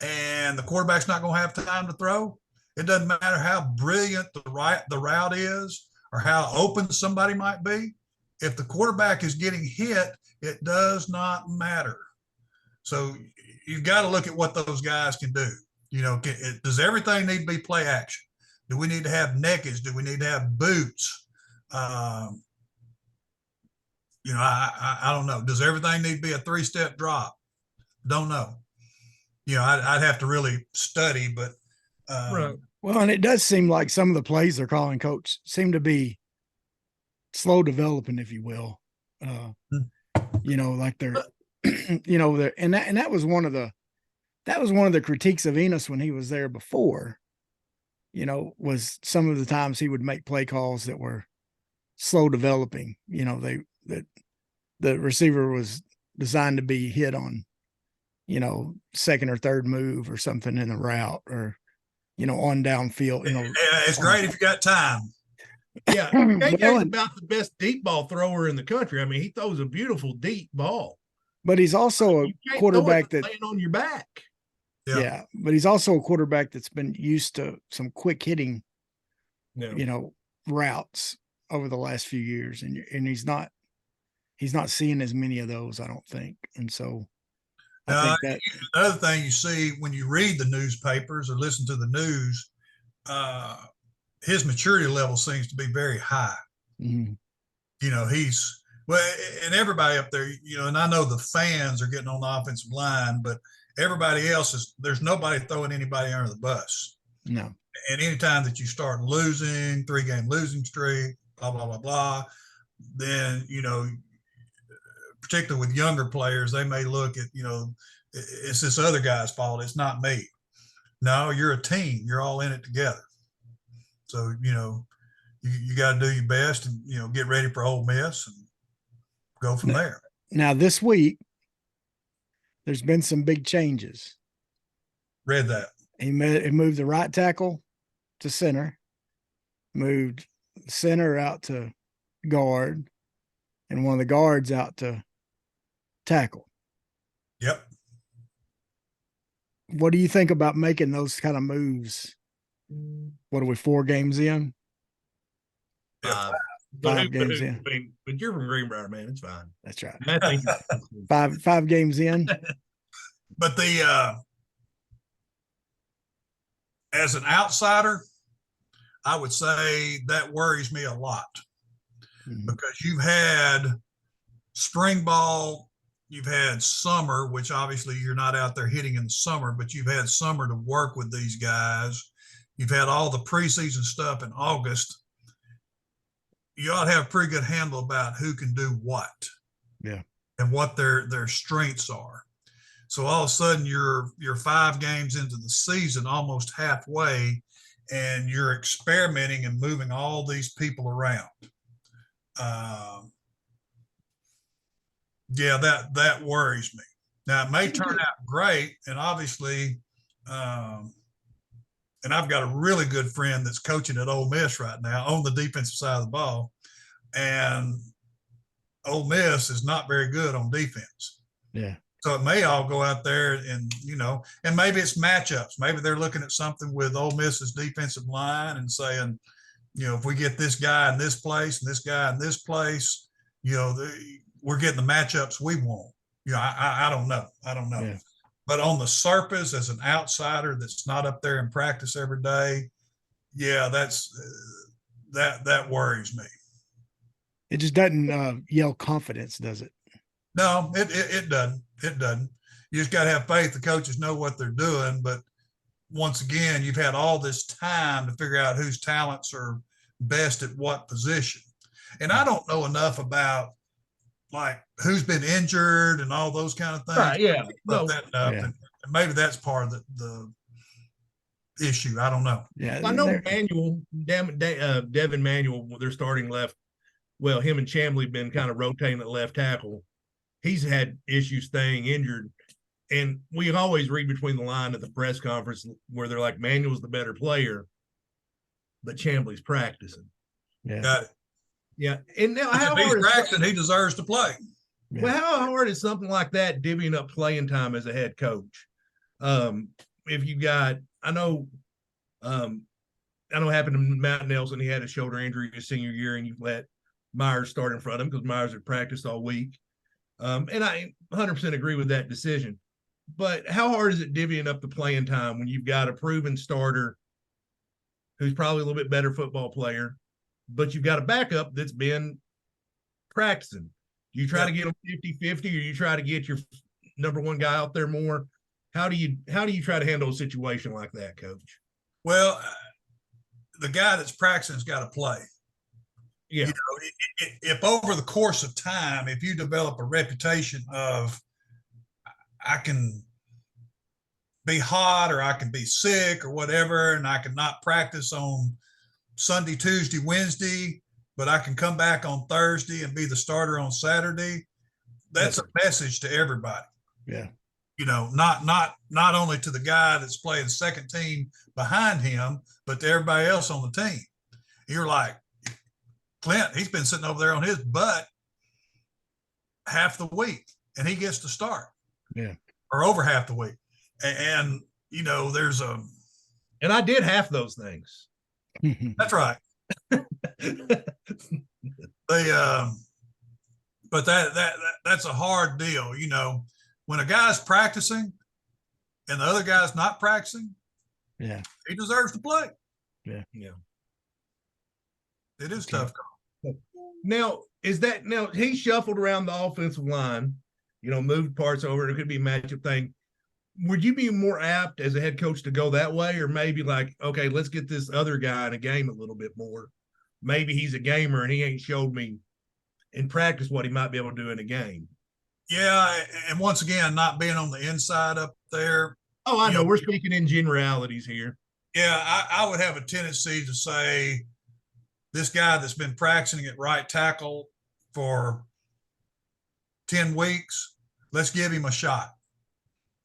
and the quarterback's not going to have time to throw, it doesn't matter how brilliant the route is or how open somebody might be. If the quarterback is getting hit, it does not matter. So you've got to look at what those guys can do. Does everything need to be play action? Do we need to have neckage? Do we need to have boots? I don't know. Does everything need to be a 3-step drop? Don't know. I'd have to really study, but right. Well, and it does seem like some of the plays they're calling, Coach, seem to be slow developing, if you will. Like they're, and that was one of the critiques of Enos when he was there before. Was some of the times he would make play calls that were slow developing. the receiver was designed to be hit on, second or third move or something in a route, or, on downfield, It's great if you got time. Yeah, Well, KJ's about the best deep ball thrower in the country. I mean, he throws a beautiful deep ball. but he's also a You can't quarterback throw it that, laying on your back. yeah, but he's also a quarterback that's been used to some quick hitting, Yeah. routes over the last few years, and he's not seeing as many of those, I don't think. And so I think that another thing you see when you read the newspapers or listen to the news, his maturity level seems to be very high. mhm, He's well, and everybody up there, and I know the fans are getting on the offensive line, but everybody else there's nobody throwing anybody under the bus. no, And anytime that you start losing, 3-game losing streak, blah, blah, blah, blah, then, particularly with younger players, they may look at, it's this other guy's fault. It's not me. No, you're a team. You're all in it together. So, you got to do your best and, get ready for Ole Miss and go from there. now this week there's been some big changes. Read that. He moved the right tackle to center, moved center out to guard, and one of the guards out to tackle. Yep. What do you think about making those kind of moves? What are we, 4 games in? Yeah. 5 games in. I mean, but you're from Greenbrier, man. It's fine. That's right. I think 5 games in. But as an outsider, I would say that worries me a lot because you've had spring ball, you've had summer, which obviously you're not out there hitting in the summer, but you've had summer to work with these guys. You've had all the preseason stuff in August. You ought to have a pretty good handle about who can do what. Yeah. And what their strengths are. So all of a sudden you're 5 games into the season, almost halfway, and you're experimenting and moving all these people around. Yeah, that worries me. Now it may turn out great, and obviously, and I've got a really good friend that's coaching at Ole Miss right now on the defensive side of the ball, and Ole Miss is not very good on defense. Yeah. So it may all go out there and, and maybe it's matchups. Maybe they're looking at something with Ole Miss's defensive line and saying, if we get this guy in this place and this guy in this place, we're getting the matchups we want. I don't know. I don't know. Yeah. But on the surface, as an outsider that's not up there in practice every day, yeah, that worries me. It just doesn't yell confidence, does it? No, it doesn't. It doesn't. You just got to have faith. The coaches know what they're doing. But once again, you've had all this time to figure out whose talents are best at what position. And I don't know enough about like who's been injured and all those kind of things. Right, yeah. No. And maybe that's part of the issue. I don't know. Yeah. I know Manuel, Devin Manuel, their starting left. Well, him and Chamblee have been kind of rotating at left tackle. He's had issues staying injured. And we always read between the line at the press conference where they're like, Manuel's the better player, but Chamblee's practicing. Yeah. Got it. Yeah. And now, If he's practicing, he deserves to play. Yeah. Well, how hard is something like that divvying up playing time as a head coach? If you got, I know it happened to Matt Nelson. He had a shoulder injury his senior year, and you let Myers start in front of him because Myers had practiced all week. And I 100% agree with that decision. But how hard is it divvying up the playing time when you've got a proven starter who's probably a little bit better football player, but you've got a backup that's been practicing? Do you try to get them 50-50, or you try to get your number one guy out there more? How do you try to handle a situation like that, Coach? Well, the guy that's practicing has got to play. Yeah. If over the course of time, if you develop a reputation of I can be hot or I can be sick or whatever, and I can not practice on Sunday, Tuesday, Wednesday, but I can come back on Thursday and be the starter on Saturday, that's a message to everybody. Yeah. You know, not only to the guy that's playing second team behind him, but to everybody else on the team. You're like, Clint, he's been sitting over there on his butt half the week, and he gets to start. Yeah. Or over half the week. And you know, there's a And I did half those things. that's right. They but that's a hard deal, you know. When a guy's practicing and the other guy's not practicing, Yeah. he deserves to play. Yeah. It is tough. Now, he shuffled around the offensive line, you know, moved parts over. It could be a matchup thing. Would you be more apt as a head coach to go that way, or maybe like, okay, let's get this other guy in a game a little bit more? Maybe he's a gamer and he ain't showed me in practice what he might be able to do in a game. Yeah, and once again, not being on the inside up there. Oh, I know. We're speaking in generalities here. Yeah, I would have a tendency to say this guy that's been practicing at right tackle for 10 weeks, let's give him a shot.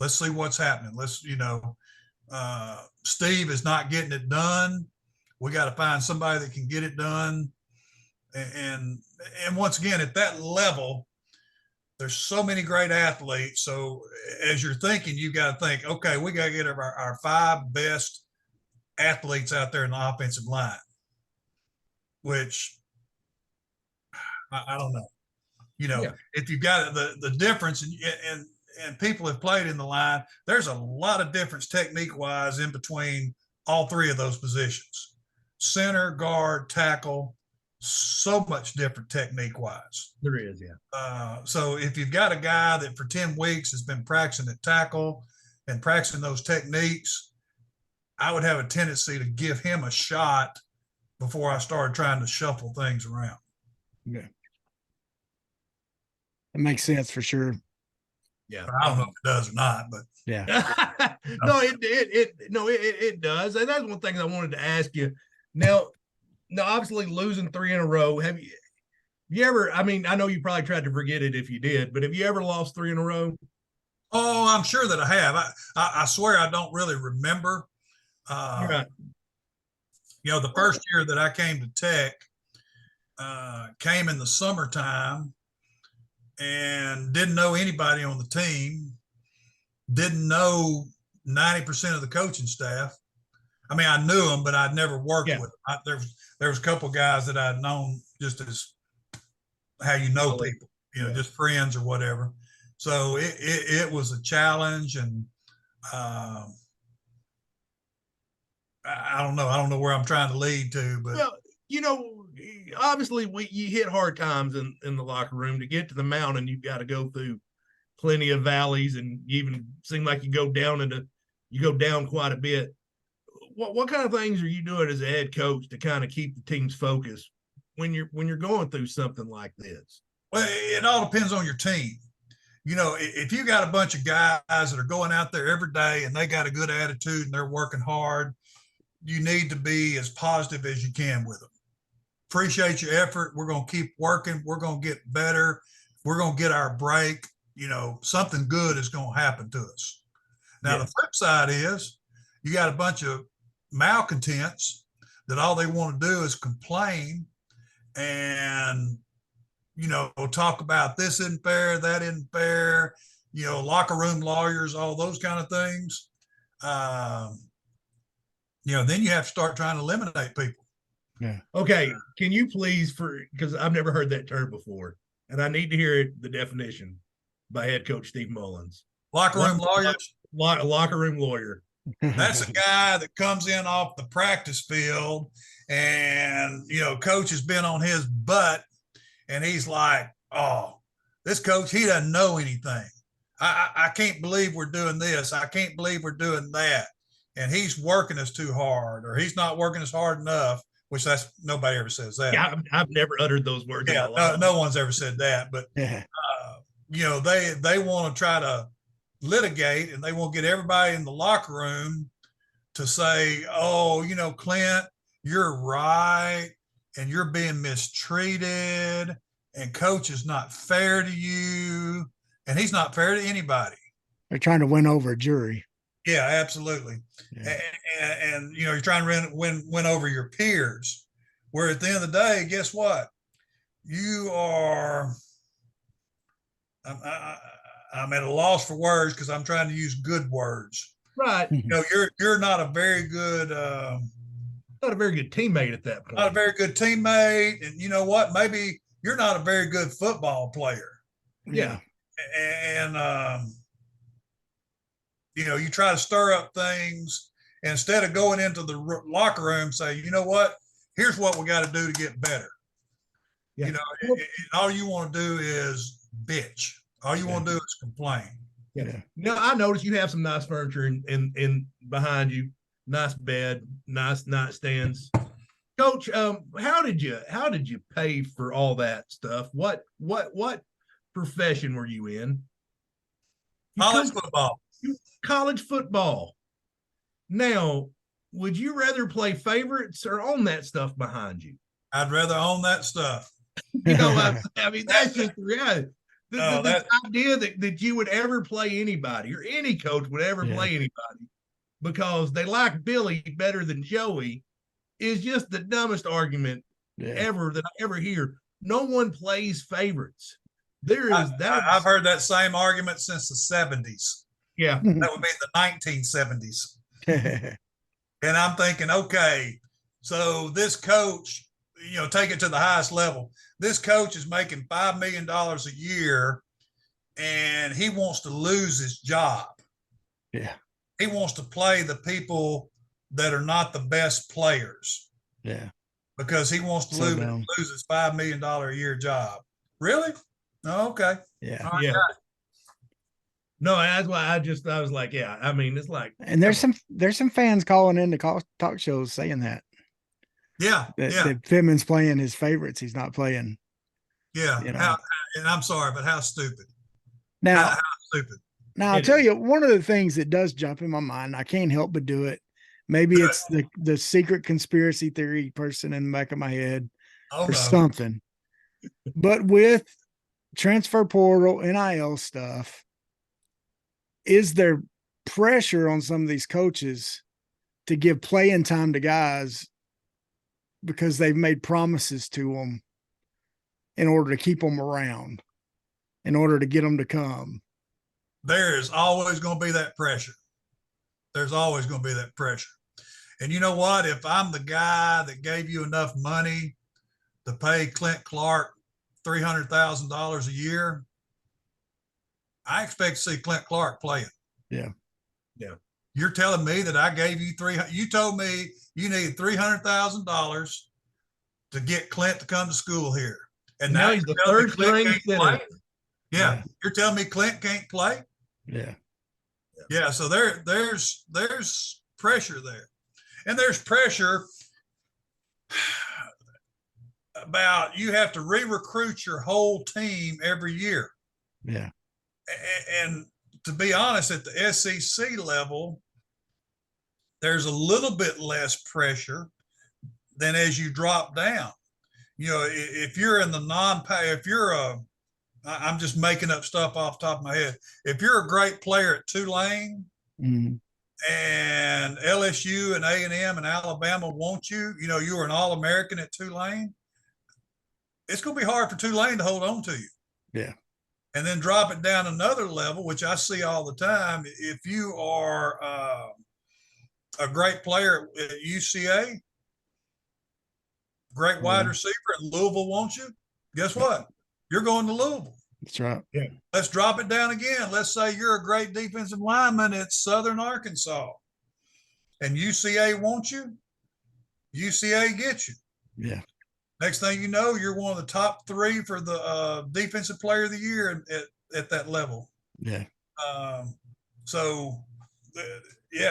Let's see what's happening. Steve is not getting it done. We got to find somebody that can get it done. And once again, at that level, there's so many great athletes. So as you're thinking, you got to think, okay, we got to get our 5 best athletes out there in the offensive line, which I don't know. You know, if you've got the difference and people have played in the line, there's a lot of difference technique wise in between all 3 of those positions: center, guard, tackle. So much different technique wise. There is, yeah. So if you've got a guy that for 10 weeks has been practicing at tackle and practicing those techniques, I would have a tendency to give him a shot before I started trying to shuffle things around. Yeah. That makes sense for sure. Yeah. I don't know if it does or not, but yeah. No, it does. And that's one thing I wanted to ask you. Now, obviously losing 3 in a row, have you ever, I mean, I know you probably tried to forget it if you did, but have you ever lost 3 in a row? Oh, I'm sure that I have. I swear I don't really remember. Right. You know, the first year that I came to Tech, came in the summertime and didn't know anybody on the team, didn't know 90% of the coaching staff. I mean, I knew them, but I'd never worked with them. There was a couple of guys that I'd known just as how you know people, you know, just friends or whatever. So it was a challenge, and I don't know. I don't know where I'm trying to lead to, but well, you know, obviously you hit hard times in the locker room. To get to the mountain, you've got to go through plenty of valleys, and you even seem like you go down quite a bit. What kind of things are you doing as a head coach to kind of keep the team's focus when you're going through something like this? Well, it all depends on your team. You know, if you got a bunch of guys that are going out there every day and they got a good attitude and they're working hard, you need to be as positive as you can with them. Appreciate your effort. We're going to keep working. We're going to get better. We're going to get our break. You know, something good is going to happen to us. Now, the flip side is you got a bunch of malcontents that all they want to do is complain and, you know, talk about this isn't fair, that isn't fair, you know, locker room lawyers, all those kind of things. You know, then you have to start trying to eliminate people. Yeah. Okay. Can you please, because I've never heard that term before, and I need to hear the definition by head coach Steve Mullins. Locker room lawyers? Locker room lawyer. That's a guy that comes in off the practice field and, you know, coach has been on his butt and he's like, oh, this coach, he doesn't know anything. I can't believe we're doing this. I can't believe we're doing that. And he's working us too hard, or he's not working us hard enough, which nobody ever says that. Yeah, I've never uttered those words. Yeah, no one's ever said that. But, you know, they want to try to litigate, and they want to get everybody in the locker room to say, oh, you know, Clint, you're right, and you're being mistreated, and coach is not fair to you, and he's not fair to anybody. They're trying to win over a jury. Yeah, absolutely. Yeah. And you're trying to win over your peers. Where at the end of the day, guess what? You are. I'm at a loss for words because I'm trying to use good words. Right. You're not a very good. Not a very good teammate at that point. Not a very good teammate, and you know what? Maybe you're not a very good football player. Yeah. And you try to stir up things instead of going into the locker room and say, you know what? Here's what we got to do to get better. Yeah. All you want to do is bitch. All you want to do is complain. Yeah. Now I noticed you have some nice furniture in behind you. Nice bed, nice nightstands. Coach, how did you pay for all that stuff? What profession were you in? College football. College football. Now, would you rather play favorites or own that stuff behind you? I'd rather own that stuff. I mean, that's just the reality. The idea that you would ever play anybody or any coach would ever play anybody because they like Billy better than Joey is just the dumbest argument ever that I ever hear. No one plays favorites. I've heard that same argument since the 70s. Yeah. That would be the 1970s. And I'm thinking, okay, so this coach, take it to the highest level. This coach is making $5 million a year and he wants to lose his job. Yeah. He wants to play the people that are not the best players. Yeah. Because he wants to lose his $5 million a year job. Really? Oh, okay. Yeah. Right, yeah. No, that's why I was like, yeah, I mean, it's like. And there's some fans calling in to talk shows saying that. Yeah. That Pittman's playing his favorites. He's not playing. Yeah. And I'm sorry, but how stupid. Now, how stupid. Now, I'll tell you, one of the things that does jump in my mind, I can't help but do it. Maybe it's the secret conspiracy theory person in the back of my head something. But with transfer portal, NIL stuff, is there pressure on some of these coaches to give playing time to guys because they've made promises to them in order to keep them around, in order to get them to come? There is always going to be that pressure. There's always going to be that pressure. And you know what? If I'm the guy that gave you enough money to pay Clint Clark $300,000 a year, I expect to see Clint Clark playing. Yeah. Yeah. You're telling me that I gave you you told me you needed $300,000 to get Clint to come to school here. And now he's the third string center. Yeah. You're telling me Clint can't play? Yeah. Yeah. So there's pressure there. And there's pressure about you have to re-recruit your whole team every year. Yeah. And to be honest, at the SEC level, there's a little bit less pressure than as you drop down. If you're in the I'm just making up stuff off the top of my head. If you're a great player at Tulane and LSU and A&M and Alabama want you, you were an All-American at Tulane, it's going to be hard for Tulane to hold on to you. Yeah. And then drop it down another level, which I see all the time. If you are a great player at UCA, great wide receiver, and Louisville wants you, guess what? You're going to Louisville. That's right. Yeah. Let's drop it down again. Let's say you're a great defensive lineman at Southern Arkansas and UCA wants you. UCA gets you. Yeah. Next thing you know, you're one of the top 3 for the defensive player of the year at that level. Yeah.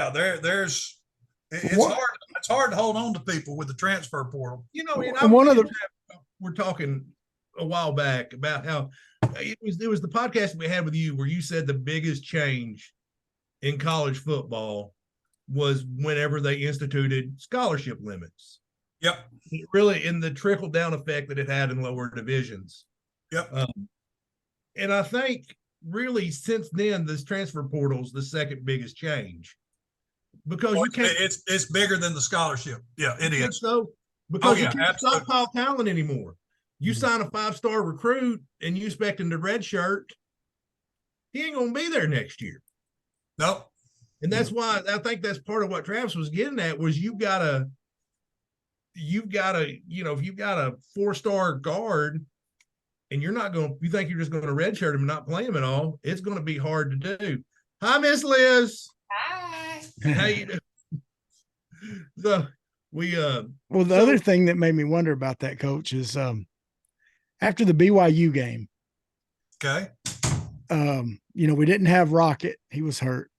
There's it's hard to hold on to people with the transfer portal. We're talking a while back about how it was the podcast we had with you where you said the biggest change in college football was whenever they instituted scholarship limits. Yep. Really, in the trickle down effect that it had in lower divisions. Yep. And I think really since then, this transfer portal's the second biggest change because you can't. It's bigger than the scholarship. Yeah, it is. So because you yeah, can't absolutely. stockpile talent anymore. You Mhm. sign a 5-star recruit and you expect him to redshirt, he ain't gonna be there next year. Nope. And that's why I think that's part of what Travis was getting at was you've got to, if you've got a 4-star guard and you're not going to, you think you're just going to redshirt him and not play him at all, it's going to be hard to do. Hi, Miss Liz. Hi. How you doing? So we well, the other thing that made me wonder about that, coach, is after the BYU game, Okay. we didn't have Rocket, he was hurt,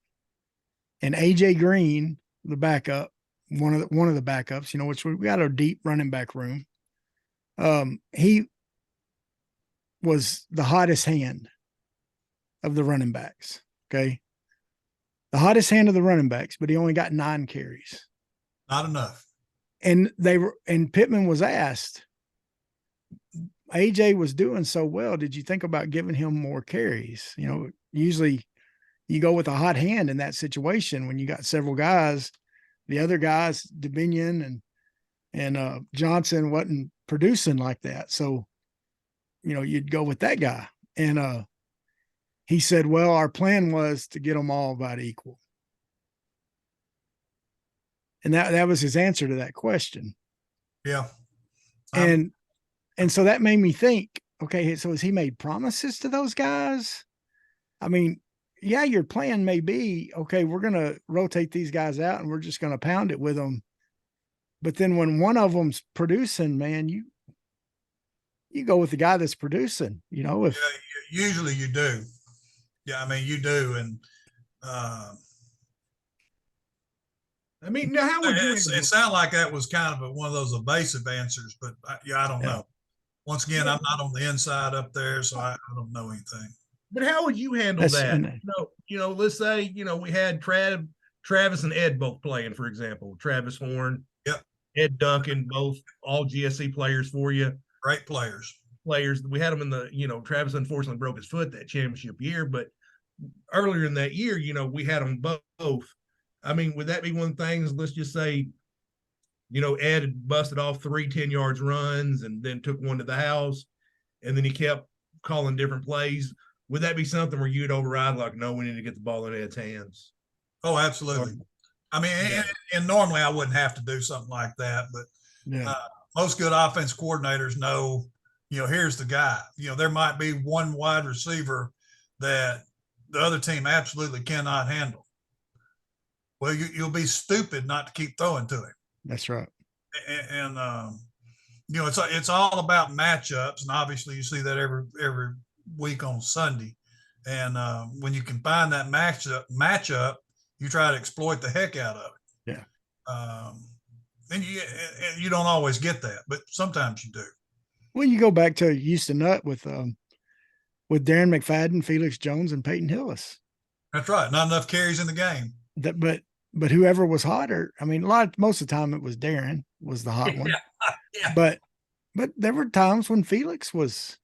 and AJ Green, the backup, one of the backups, which we got a deep running back room. He was the hottest hand of the running backs. Okay. The hottest hand of the running backs, but he only got 9 carries. Not enough. And Pittman was asked, AJ was doing so well, did you think about giving him more carries? Usually you go with a hot hand in that situation when you got several guys. The other guys, Dominion and Johnson, wasn't producing like that. So, you'd go with that guy. And he said, well, our plan was to get them all about equal. And that was his answer to that question. Yeah. And so that made me think, okay, so has he made promises to those guys? I mean, yeah, your plan may be, okay, we're going to rotate these guys out and we're just going to pound it with them. But then when one of them's producing, man, you go with the guy that's producing, if usually you do. Yeah. I mean, you do. And, I mean, now how would you? It sounded like that was kind of one of those evasive answers, but I don't know. Once again, I'm not on the inside up there, so I don't know anything. But how would you handle that? Let's say we had Travis and Ed both playing, for example. Travis Horn, yep, Ed Duncan, both all GSC players for you. Great players. We had them in the Travis unfortunately broke his foot that championship year, but earlier in that year, we had them both. I mean, would that be one of the things? Let's just say, Ed had busted off 3 10-yard runs and then took one to the house, and then he kept calling different plays. Would that be something where you'd override, like, no, we need to get the ball in Ed's hands? Oh, absolutely. I mean, and normally I wouldn't have to do something like that, but most good offense coordinators know, here's the guy. There might be one wide receiver that the other team absolutely cannot handle. Well, you'll be stupid not to keep throwing to him. That's right. And it's all about matchups, and obviously you see that every week on Sunday. And when you can find that matchup, you try to exploit the heck out of it. Yeah. And you don't always get that, but sometimes you do. Well, you go back to Houston Nutt with Darren McFadden, Felix Jones, and Peyton Hillis. That's right. Not enough carries in the game. But whoever was hotter, I mean, most of the time it was Darren was the hot one. Yeah. But there were times when Felix was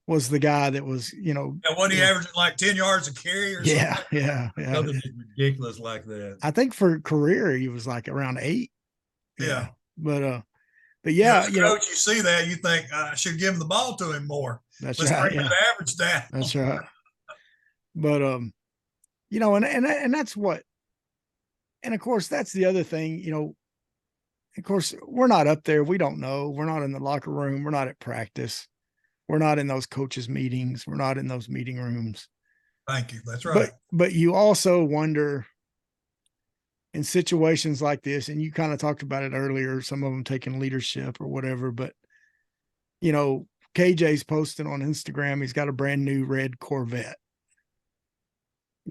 the guy that was, And when he averaged like 10 yards a carry or something. Yeah. Something ridiculous like that. I think for career he was like around 8. Yeah. But yeah, coach, you see that, you think I should give him the ball to him more. That's Let's right. bring the average down. That's right. But and that's what. And of course, that's the other thing, of course, we're not up there. We don't know. We're not in the locker room. We're not at practice. We're not in those coaches' meetings. We're not in those meeting rooms. Thank you. That's right. But you also wonder in situations like this, and you kind of talked about it earlier, some of them taking leadership or whatever, but KJ's posting on Instagram, he's got a brand new red Corvette.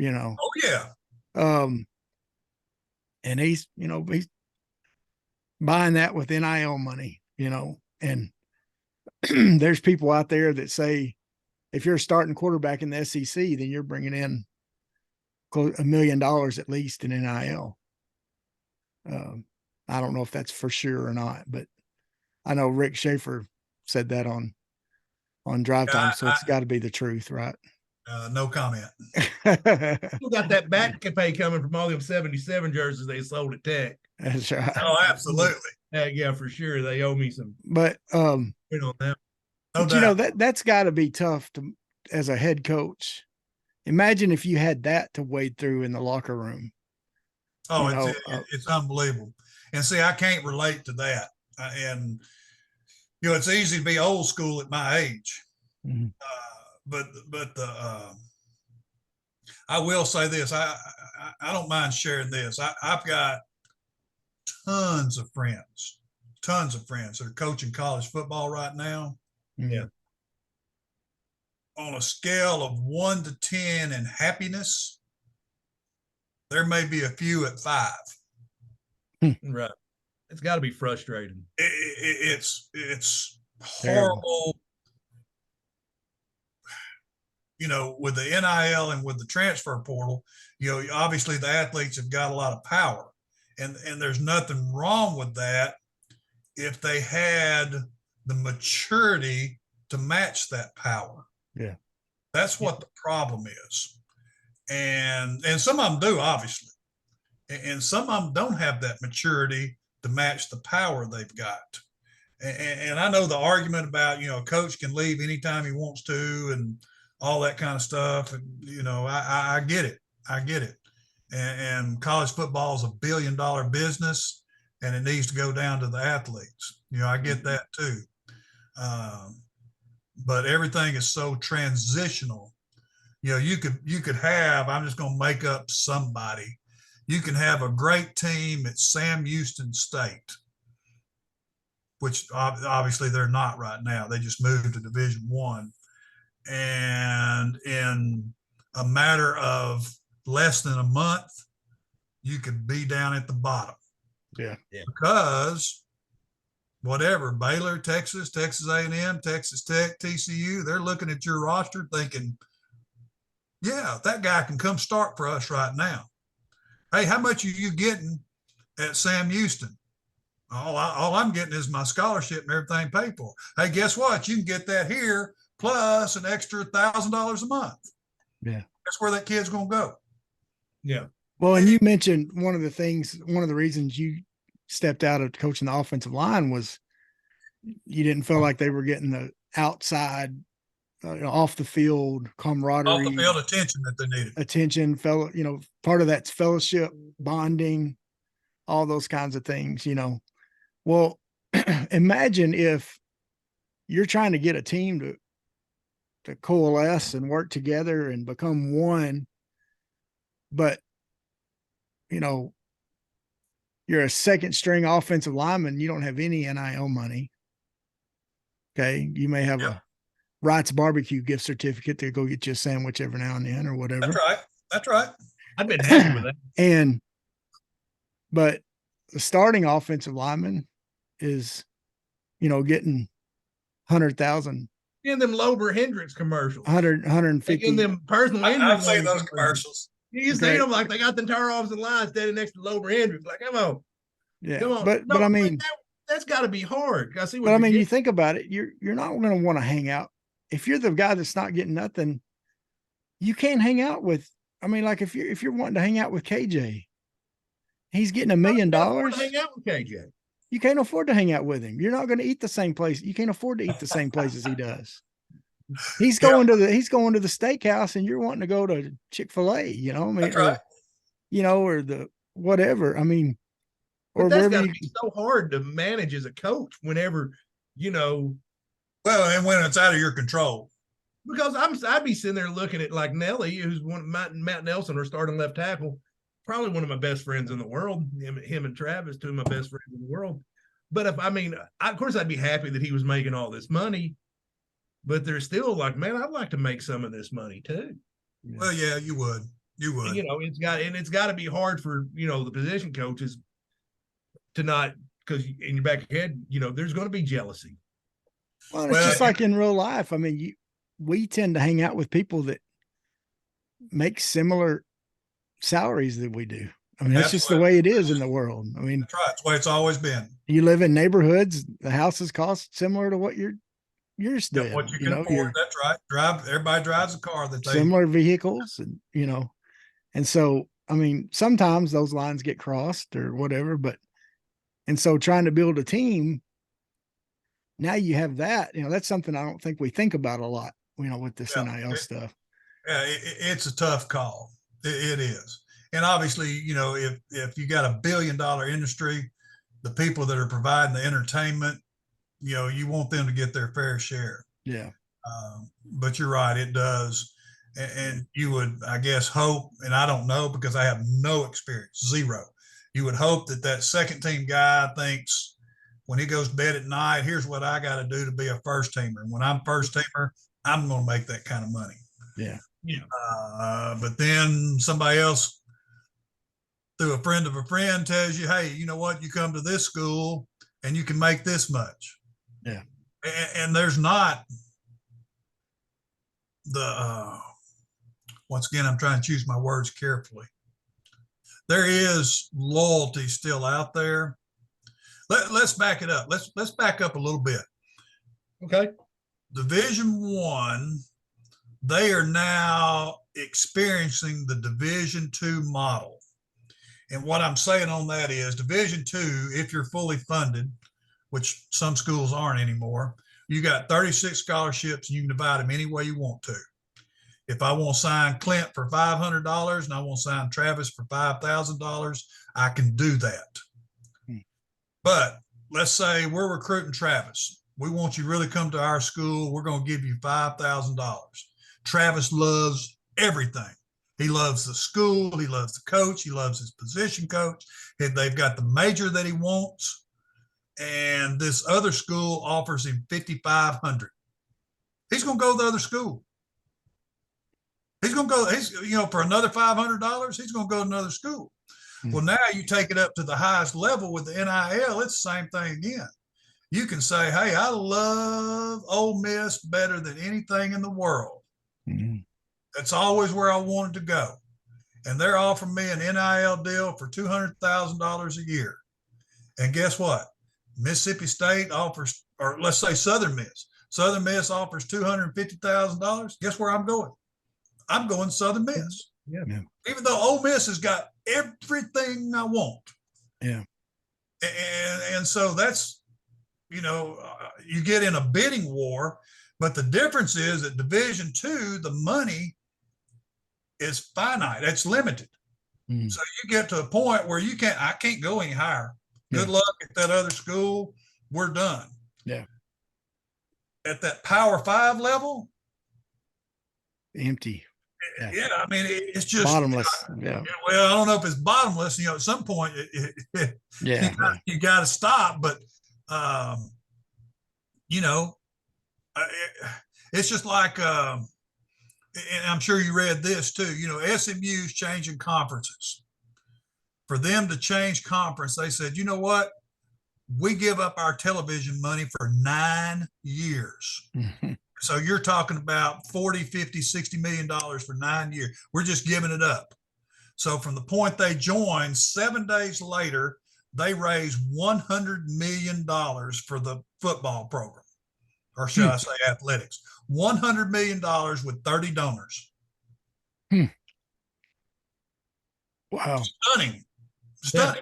Oh yeah. And he's buying that with NIL money, and there's people out there that say, if you're a starting quarterback in the SEC, then you're bringing in $1 million at least in NIL. I don't know if that's for sure or not, but I know Rick Schaefer said that on on drive time. Yeah, So it's got to be the truth, right? No comment. Still got that back pay coming from all them 77 jerseys they sold at Tech. That's right. Oh, absolutely. Yeah, for sure. They owe me some. But On that. No but doubt. you know, that's got to be tough to as a head coach. Imagine if you had that to wade through in the locker room. Oh, You know, it's unbelievable. And see, I can't relate to that. And you know, it's easy to be old school at my age. Mhm. But I will say this: I don't mind sharing this. I've got tons of friends that are coaching college football right now. Yeah. On a scale of 1 to 10 in happiness, there may be a few at 5. Right. It's got to be frustrating. It's Terrible. horrible. You know, with the NIL and with the transfer portal, you know, obviously the athletes have got a lot of power, and there's nothing wrong with that if they had the maturity to match that power. Yeah. That's what the problem is. And some of them do, obviously. And some of them don't have that maturity to match the power they've got. And I know the argument about, you know, a coach can leave anytime he wants to and all that kind of stuff. And, you know, I get it. I get it. And college football is $1 billion business, and it needs to go down to the athletes. You know, I get that too. But everything is so transitional. You know, you could have, I'm just going to make up somebody. You can have a great team at Sam Houston State, which obviously they're not right now. They just moved to Division One, and in a matter of less than a month, you could be down at the bottom. Yeah. Because whatever, Baylor, Texas, Texas A&M, Texas Tech, TCU, they're looking at your roster thinking, yeah, that guy can come start for us right now. Hey, how much are you getting at Sam Houston? All I'm getting is my scholarship and everything paid for. Hey, guess what? You can get that here plus an extra $1,000 a month. Yeah. That's where that kid's going to go. Yeah. Well, and you mentioned one of the reasons you stepped out of coaching the offensive line was you didn't feel like they were getting the outside, off the field camaraderie, Off the field attention that they needed. attention, part of that's fellowship, bonding, all those kinds of things, you know. Well, imagine if you're trying to get a team to coalesce and work together and become one, but you know, you're a second string offensive lineman, you don't have any NIL money. Okay. You may have a Wright's barbecue gift certificate to go get you a sandwich every now and then or whatever. That's right. That's right. I've been happy with that. But the starting offensive lineman is, you know, getting 100,000. In them Lober Hendricks commercials. 150. In them personal injury. I've seen those commercials. You see them like they got the entire offensive line standing next to Lober Hendricks. Like, come on. Yeah. Come on. But I mean, that's got to be hard. I see what but I mean, you think about it, you're not going to want to hang out. If you're the guy that's not getting nothing, you can't hang out with. I mean, like if you're wanting to hang out with KJ, he's getting $1 million. Hang out with KJ. You can't afford to hang out with him. You're not going to eat the same place. You can't afford to eat the same place as he does. He's going to the steakhouse, and you're wanting to go to Chick-fil-A. You know, I mean, That's right. or the whatever. I mean, but that's got to be so hard to manage as a coach whenever, you know. Well, and when it's out of your control. Because I'd be sitting there looking at like Nelly, who's Matt Nelson, our starting left tackle, probably one of my best friends in the world. Him and Travis, two of my best friends in the world. But of course, I'd be happy that he was making all this money. But they're still like, man, I'd like to make some of this money too. Well, yeah, you would. And, you know, it's got to be hard for, you know, the position coaches to not, because in your back of your head, you know, there's going to be jealousy. Well, it's just like in real life. I mean, we tend to hang out with people that make similar salaries that we do. I mean, that's just the way it is in the world. I mean, that's right. It's the way it's always been. You live in neighborhoods, the houses cost similar to what you're yours Yeah, did. what you You can know, afford. your That's right. Everybody drives a car that they. similar vehicles, and and so I mean, sometimes those lines get crossed or whatever, but and so trying to build a team, now you have that. That's something I don't think we think about a lot. With this Yeah, NIL stuff. yeah, it's a tough call. It is, and obviously, if you got $1 billion industry, the people that are providing the entertainment, you want them to get their fair share. Yeah. But you're right, it does. And you would, I guess, hope, and I don't know because I have no experience, zero. You would hope that second team guy thinks when he goes to bed at night, here's what I got to do to be a first teamer. And when I'm first teamer, I'm going to make that kind of money. Yeah. Yeah. But then somebody else, through a friend of a friend, tells you, hey, you know what? You come to this school and you can make this much. Yeah. And there's not the once again, I'm trying to choose my words carefully. There is loyalty still out there. Let's back it up. Let's back up a little bit. Okay. Division One, they are now experiencing the Division Two model. And what I'm saying on that is Division Two, if you're fully funded, which some schools aren't anymore, you got 36 scholarships. You can divide them any way you want to. If I want to sign Clint for $500 and I want to sign Travis for $5,000, I can do that. But let's say we're recruiting Travis. We want you to really come to our school. We're going to give you $5,000. Travis loves everything. He loves the school. He loves the coach. He loves his position coach. They've got the major that he wants. And this other school offers him $5,500. He's going to go to the other school. He's going to go, for another $500, he's going to go to another school. Well, now you take it up to the highest level with the NIL, it's the same thing again. You can say, hey, I love Ole Miss better than anything in the world. Mm-hmm. That's always where I wanted to go. And they're offering me an NIL deal for $200,000 a year. And guess what? Mississippi State offers, or let's say Southern Miss. Southern Miss offers $250,000. Guess where I'm going? I'm going Southern Miss. Yeah. Even though Ole Miss has got everything I want. Yeah. And so that's, you get in a bidding war, but the difference is that Division Two, the money is finite. It's limited. Mm. So you get to a point where I can't go any higher. Good luck at that other school. We're done. Yeah. At that Power 5 level, Empty. Yeah, I mean, it's just bottomless. Yeah. Well, I don't know if it's bottomless. At some point, you got to stop. But it's just like, and I'm sure you read this too. SMU's changing conferences. For them to change conference, they said, you know what? We give up our television money for 9 years. Mm-hmm. So you're talking about 40, 50, $60 million for 9 years. We're just giving it up. So from the point they joined, 7 days later, they raised $100 million for the football program, or should I say athletics. $100 million with 30 donors. Wow. Stunning. Yeah.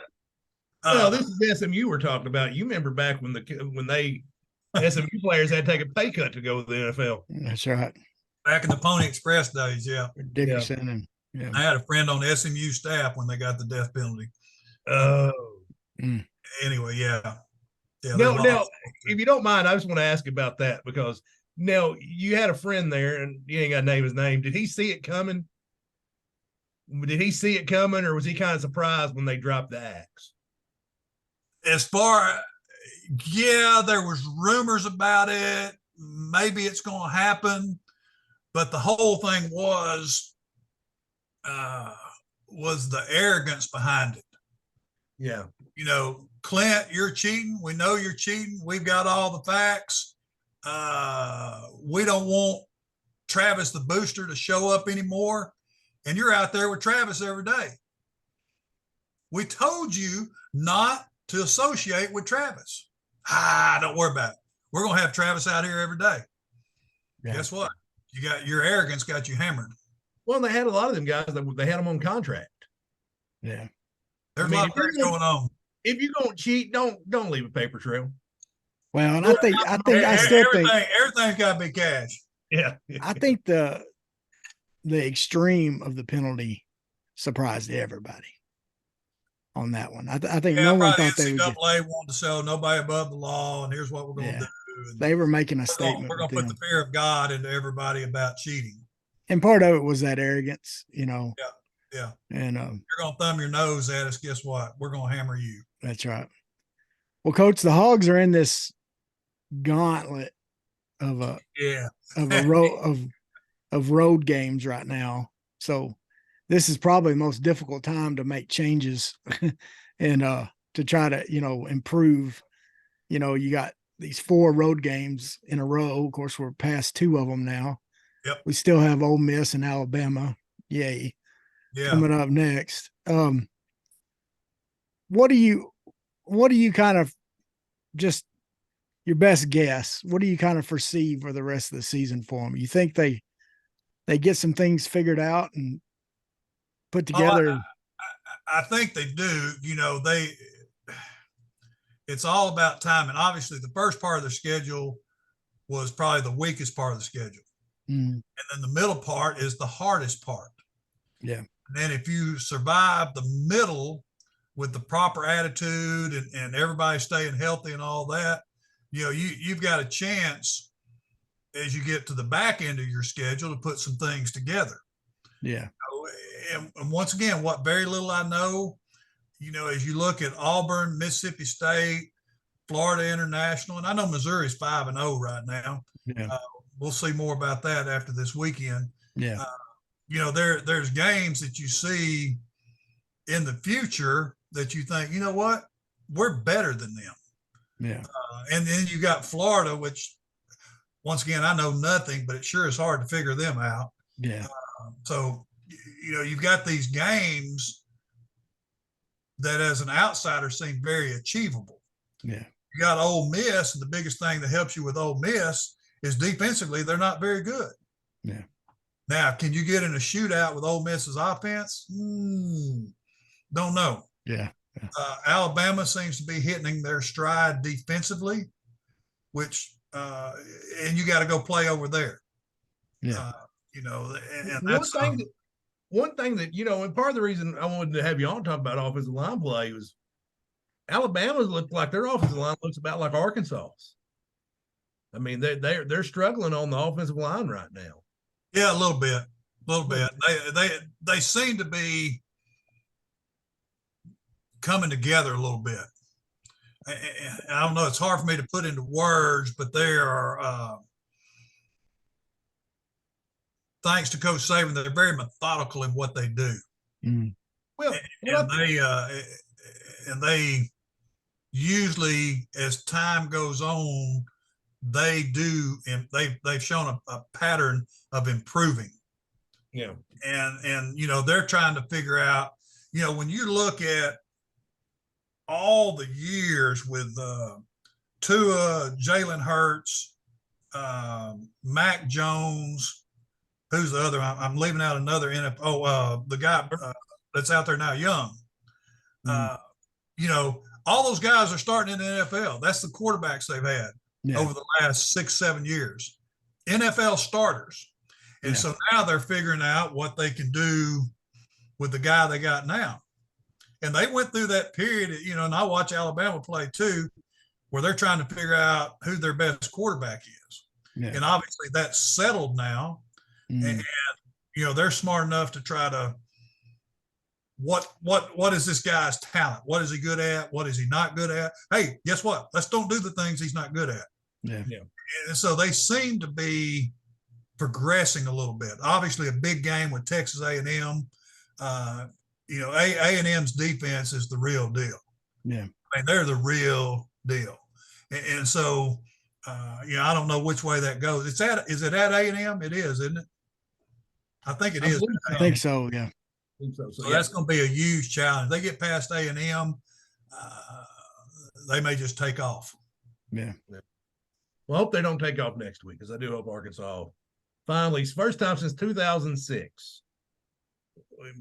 Well, this is SMU we're talking about. You remember back when SMU players had to take a pay cut to go to the NFL. That's right. Back in the Pony Express days, yeah. Dickerson and I had a friend on the SMU staff when they got the death penalty. Oh. Anyway, yeah. Now, if you don't mind, I just want to ask about that because now you had a friend there and you ain't got to name his name. Did he see it coming? Or was he kind of surprised when they dropped the axe? There was rumors about it. Maybe it's going to happen, but the whole thing was the arrogance behind it. Yeah. Clint, you're cheating. We know you're cheating. We've got all the facts. We don't want Travis the booster to show up anymore. And you're out there with Travis every day. We told you not to associate with Travis. Don't worry about it. we're going to have Travis out here every day. Yeah. Guess what? You got your arrogance got you hammered. Well, they had a lot of them guys that they had them on contract. Yeah. There's a lot of things going on. If you're going to cheat, don't leave a paper trail. Well, and I still think everything's got to be cash. Yeah. I think the extreme of the penalty surprised everybody on that one. I think no one thought they would. NCAA wanted to show nobody above the law, and here's what we're going to do. And they were making a statement. We're going to put the fear of God into everybody about cheating. And part of it was that arrogance, Yeah. And you're going to thumb your nose at us. Guess what? We're going to hammer you. That's right. Well, Coach, the Hogs are in this gauntlet of a road games right now. So this is probably the most difficult time to make changes and to try to, improve. You got these 4 road games in a row. Of course, we're past 2 of them now. Yep. We still have Ole Miss and Alabama. Yay. Yeah. Coming up next. What do you kind of, just your best guess, what do you kind of foresee for the rest of the season for them? You think they get some things figured out and put together? I think they do. It's all about time. And obviously the first part of their schedule was probably the weakest part of the schedule. And then the middle part is the hardest part. Yeah. And then if you survive the middle with the proper attitude and everybody staying healthy and all that, you've got a chance as you get to the back end of your schedule to put some things together. Yeah. And once again, what very little I know, as you look at Auburn, Mississippi State, Florida International, and I know Missouri's 5-0 right now. Yeah. We'll see more about that after this weekend. Yeah. There's games that you see in the future that you think, you know what, we're better than them. Yeah. And then you got Florida, which once again, I know nothing, but it sure is hard to figure them out. Yeah. So, you've got these games that as an outsider seem very achievable. Yeah. You got Ole Miss, and the biggest thing that helps you with Ole Miss is defensively, they're not very good. Yeah. Now, can you get in a shootout with Ole Miss's offense? Don't know. Yeah. Alabama seems to be hitting their stride defensively, which and you got to go play over there. Yeah. And that's one thing that and part of the reason I wanted to have you on talk about offensive line play was Alabama's looked like their offensive line looks about like Arkansas's. I mean, they're struggling on the offensive line right now. Yeah, a little bit. They seem to be coming together a little bit. I don't know. It's hard for me to put into words, but they are, thanks to Coach Saban, they're very methodical in what they do. Well, and they usually, as time goes on, they do, and they've shown a pattern of improving. Yeah. And they're trying to figure out, when you look at all the years with Tua, Jalen Hurts, Mac Jones, who's the other? I'm leaving out another NFL. The guy that's out there now, Young. All those guys are starting in the NFL. That's the quarterbacks they've had over the last 6-7 years. NFL starters. And so now they're figuring out what they can do with the guy they got now. And they went through that period, and I watch Alabama play too, where they're trying to figure out who their best quarterback is. Yeah. And obviously that's settled now. And they're smart enough to try to what is this guy's talent? What is he good at? What is he not good at? Hey, guess what? Let's don't do the things he's not good at. Yeah. And so they seem to be progressing a little bit. Obviously, a big game with Texas A&M. A&M's defense is the real deal. Yeah. I mean, they're the real deal. And so, I don't know which way that goes. Is it at A&M? It is, isn't it? I think it is. I think so, yeah. So that's going to be a huge challenge. They get past A&M, they may just take off. Yeah. Well, I hope they don't take off next week, because I do hope Arkansas finally, first time since 2006,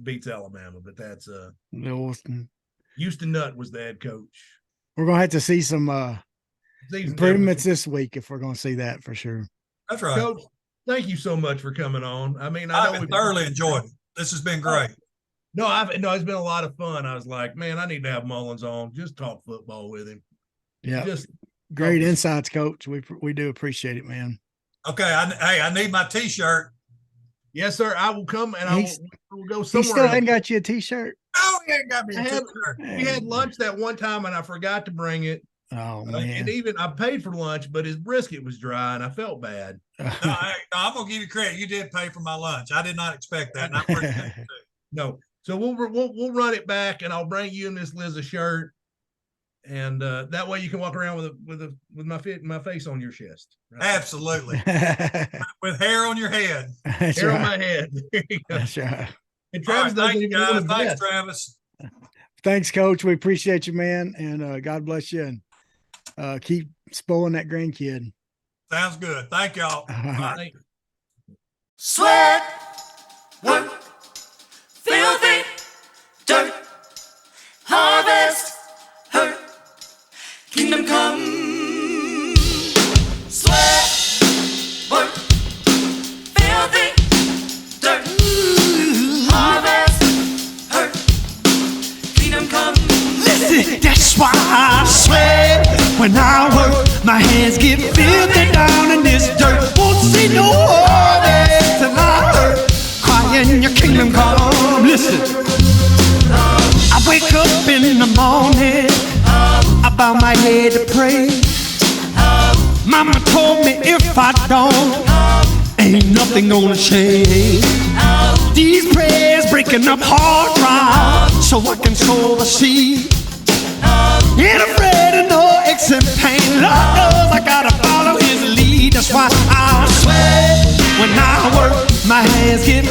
beats Alabama. But that's Houston Nutt was the head coach. We're gonna have to see some Season improvements this week if we're gonna see that for sure. That's right. Coach, thank you so much for coming on. I mean, I know I've thoroughly enjoyed it. This has been great. No, it's been a lot of fun. I was like, man, I need to have Mullins on. Just talk football with him. Yeah, just great insights, Coach. We do appreciate it, man. Okay, I need my T-shirt. Yes, sir. I will come and I will go somewhere. He still ain't got you a T-shirt. Oh, he ain't got me a T-shirt. We had lunch that one time and I forgot to bring it. Oh man! And even I paid for lunch, but his brisket was dry and I felt bad. No, I'm gonna give you credit. You did pay for my lunch. I did not expect that, and I appreciate it too. No, so we'll run it back, and I'll bring you in this Liza shirt, and that way you can walk around with my face on your chest. Right? Absolutely, with hair on your head. Hair on my head. There you go. That's right. And Travis thank you, guys. Thanks, Travis. Thanks, Coach. We appreciate you, man, and God bless you, and keep spoiling that grandkid. Sounds good. Thank y'all. Right. Sweat, work, filthy, dirt, harvest, hurt, kingdom come. Sweat, work, filthy, dirt, harvest, hurt, kingdom come. Listen, that's why I sweat when I work. My hands get filthy down in this dirt. Won't see no harvest till I hurt. Crying your kingdom come. Listen, I wake up in the morning, I bow my head to pray. Mama told me if I don't, ain't nothing gonna change. These prayers breaking up hard ground so I can sow the seed. Ain't afraid of no aches and pain. Lord knows I gotta follow his lead. That's why I sweat when I work. My hands get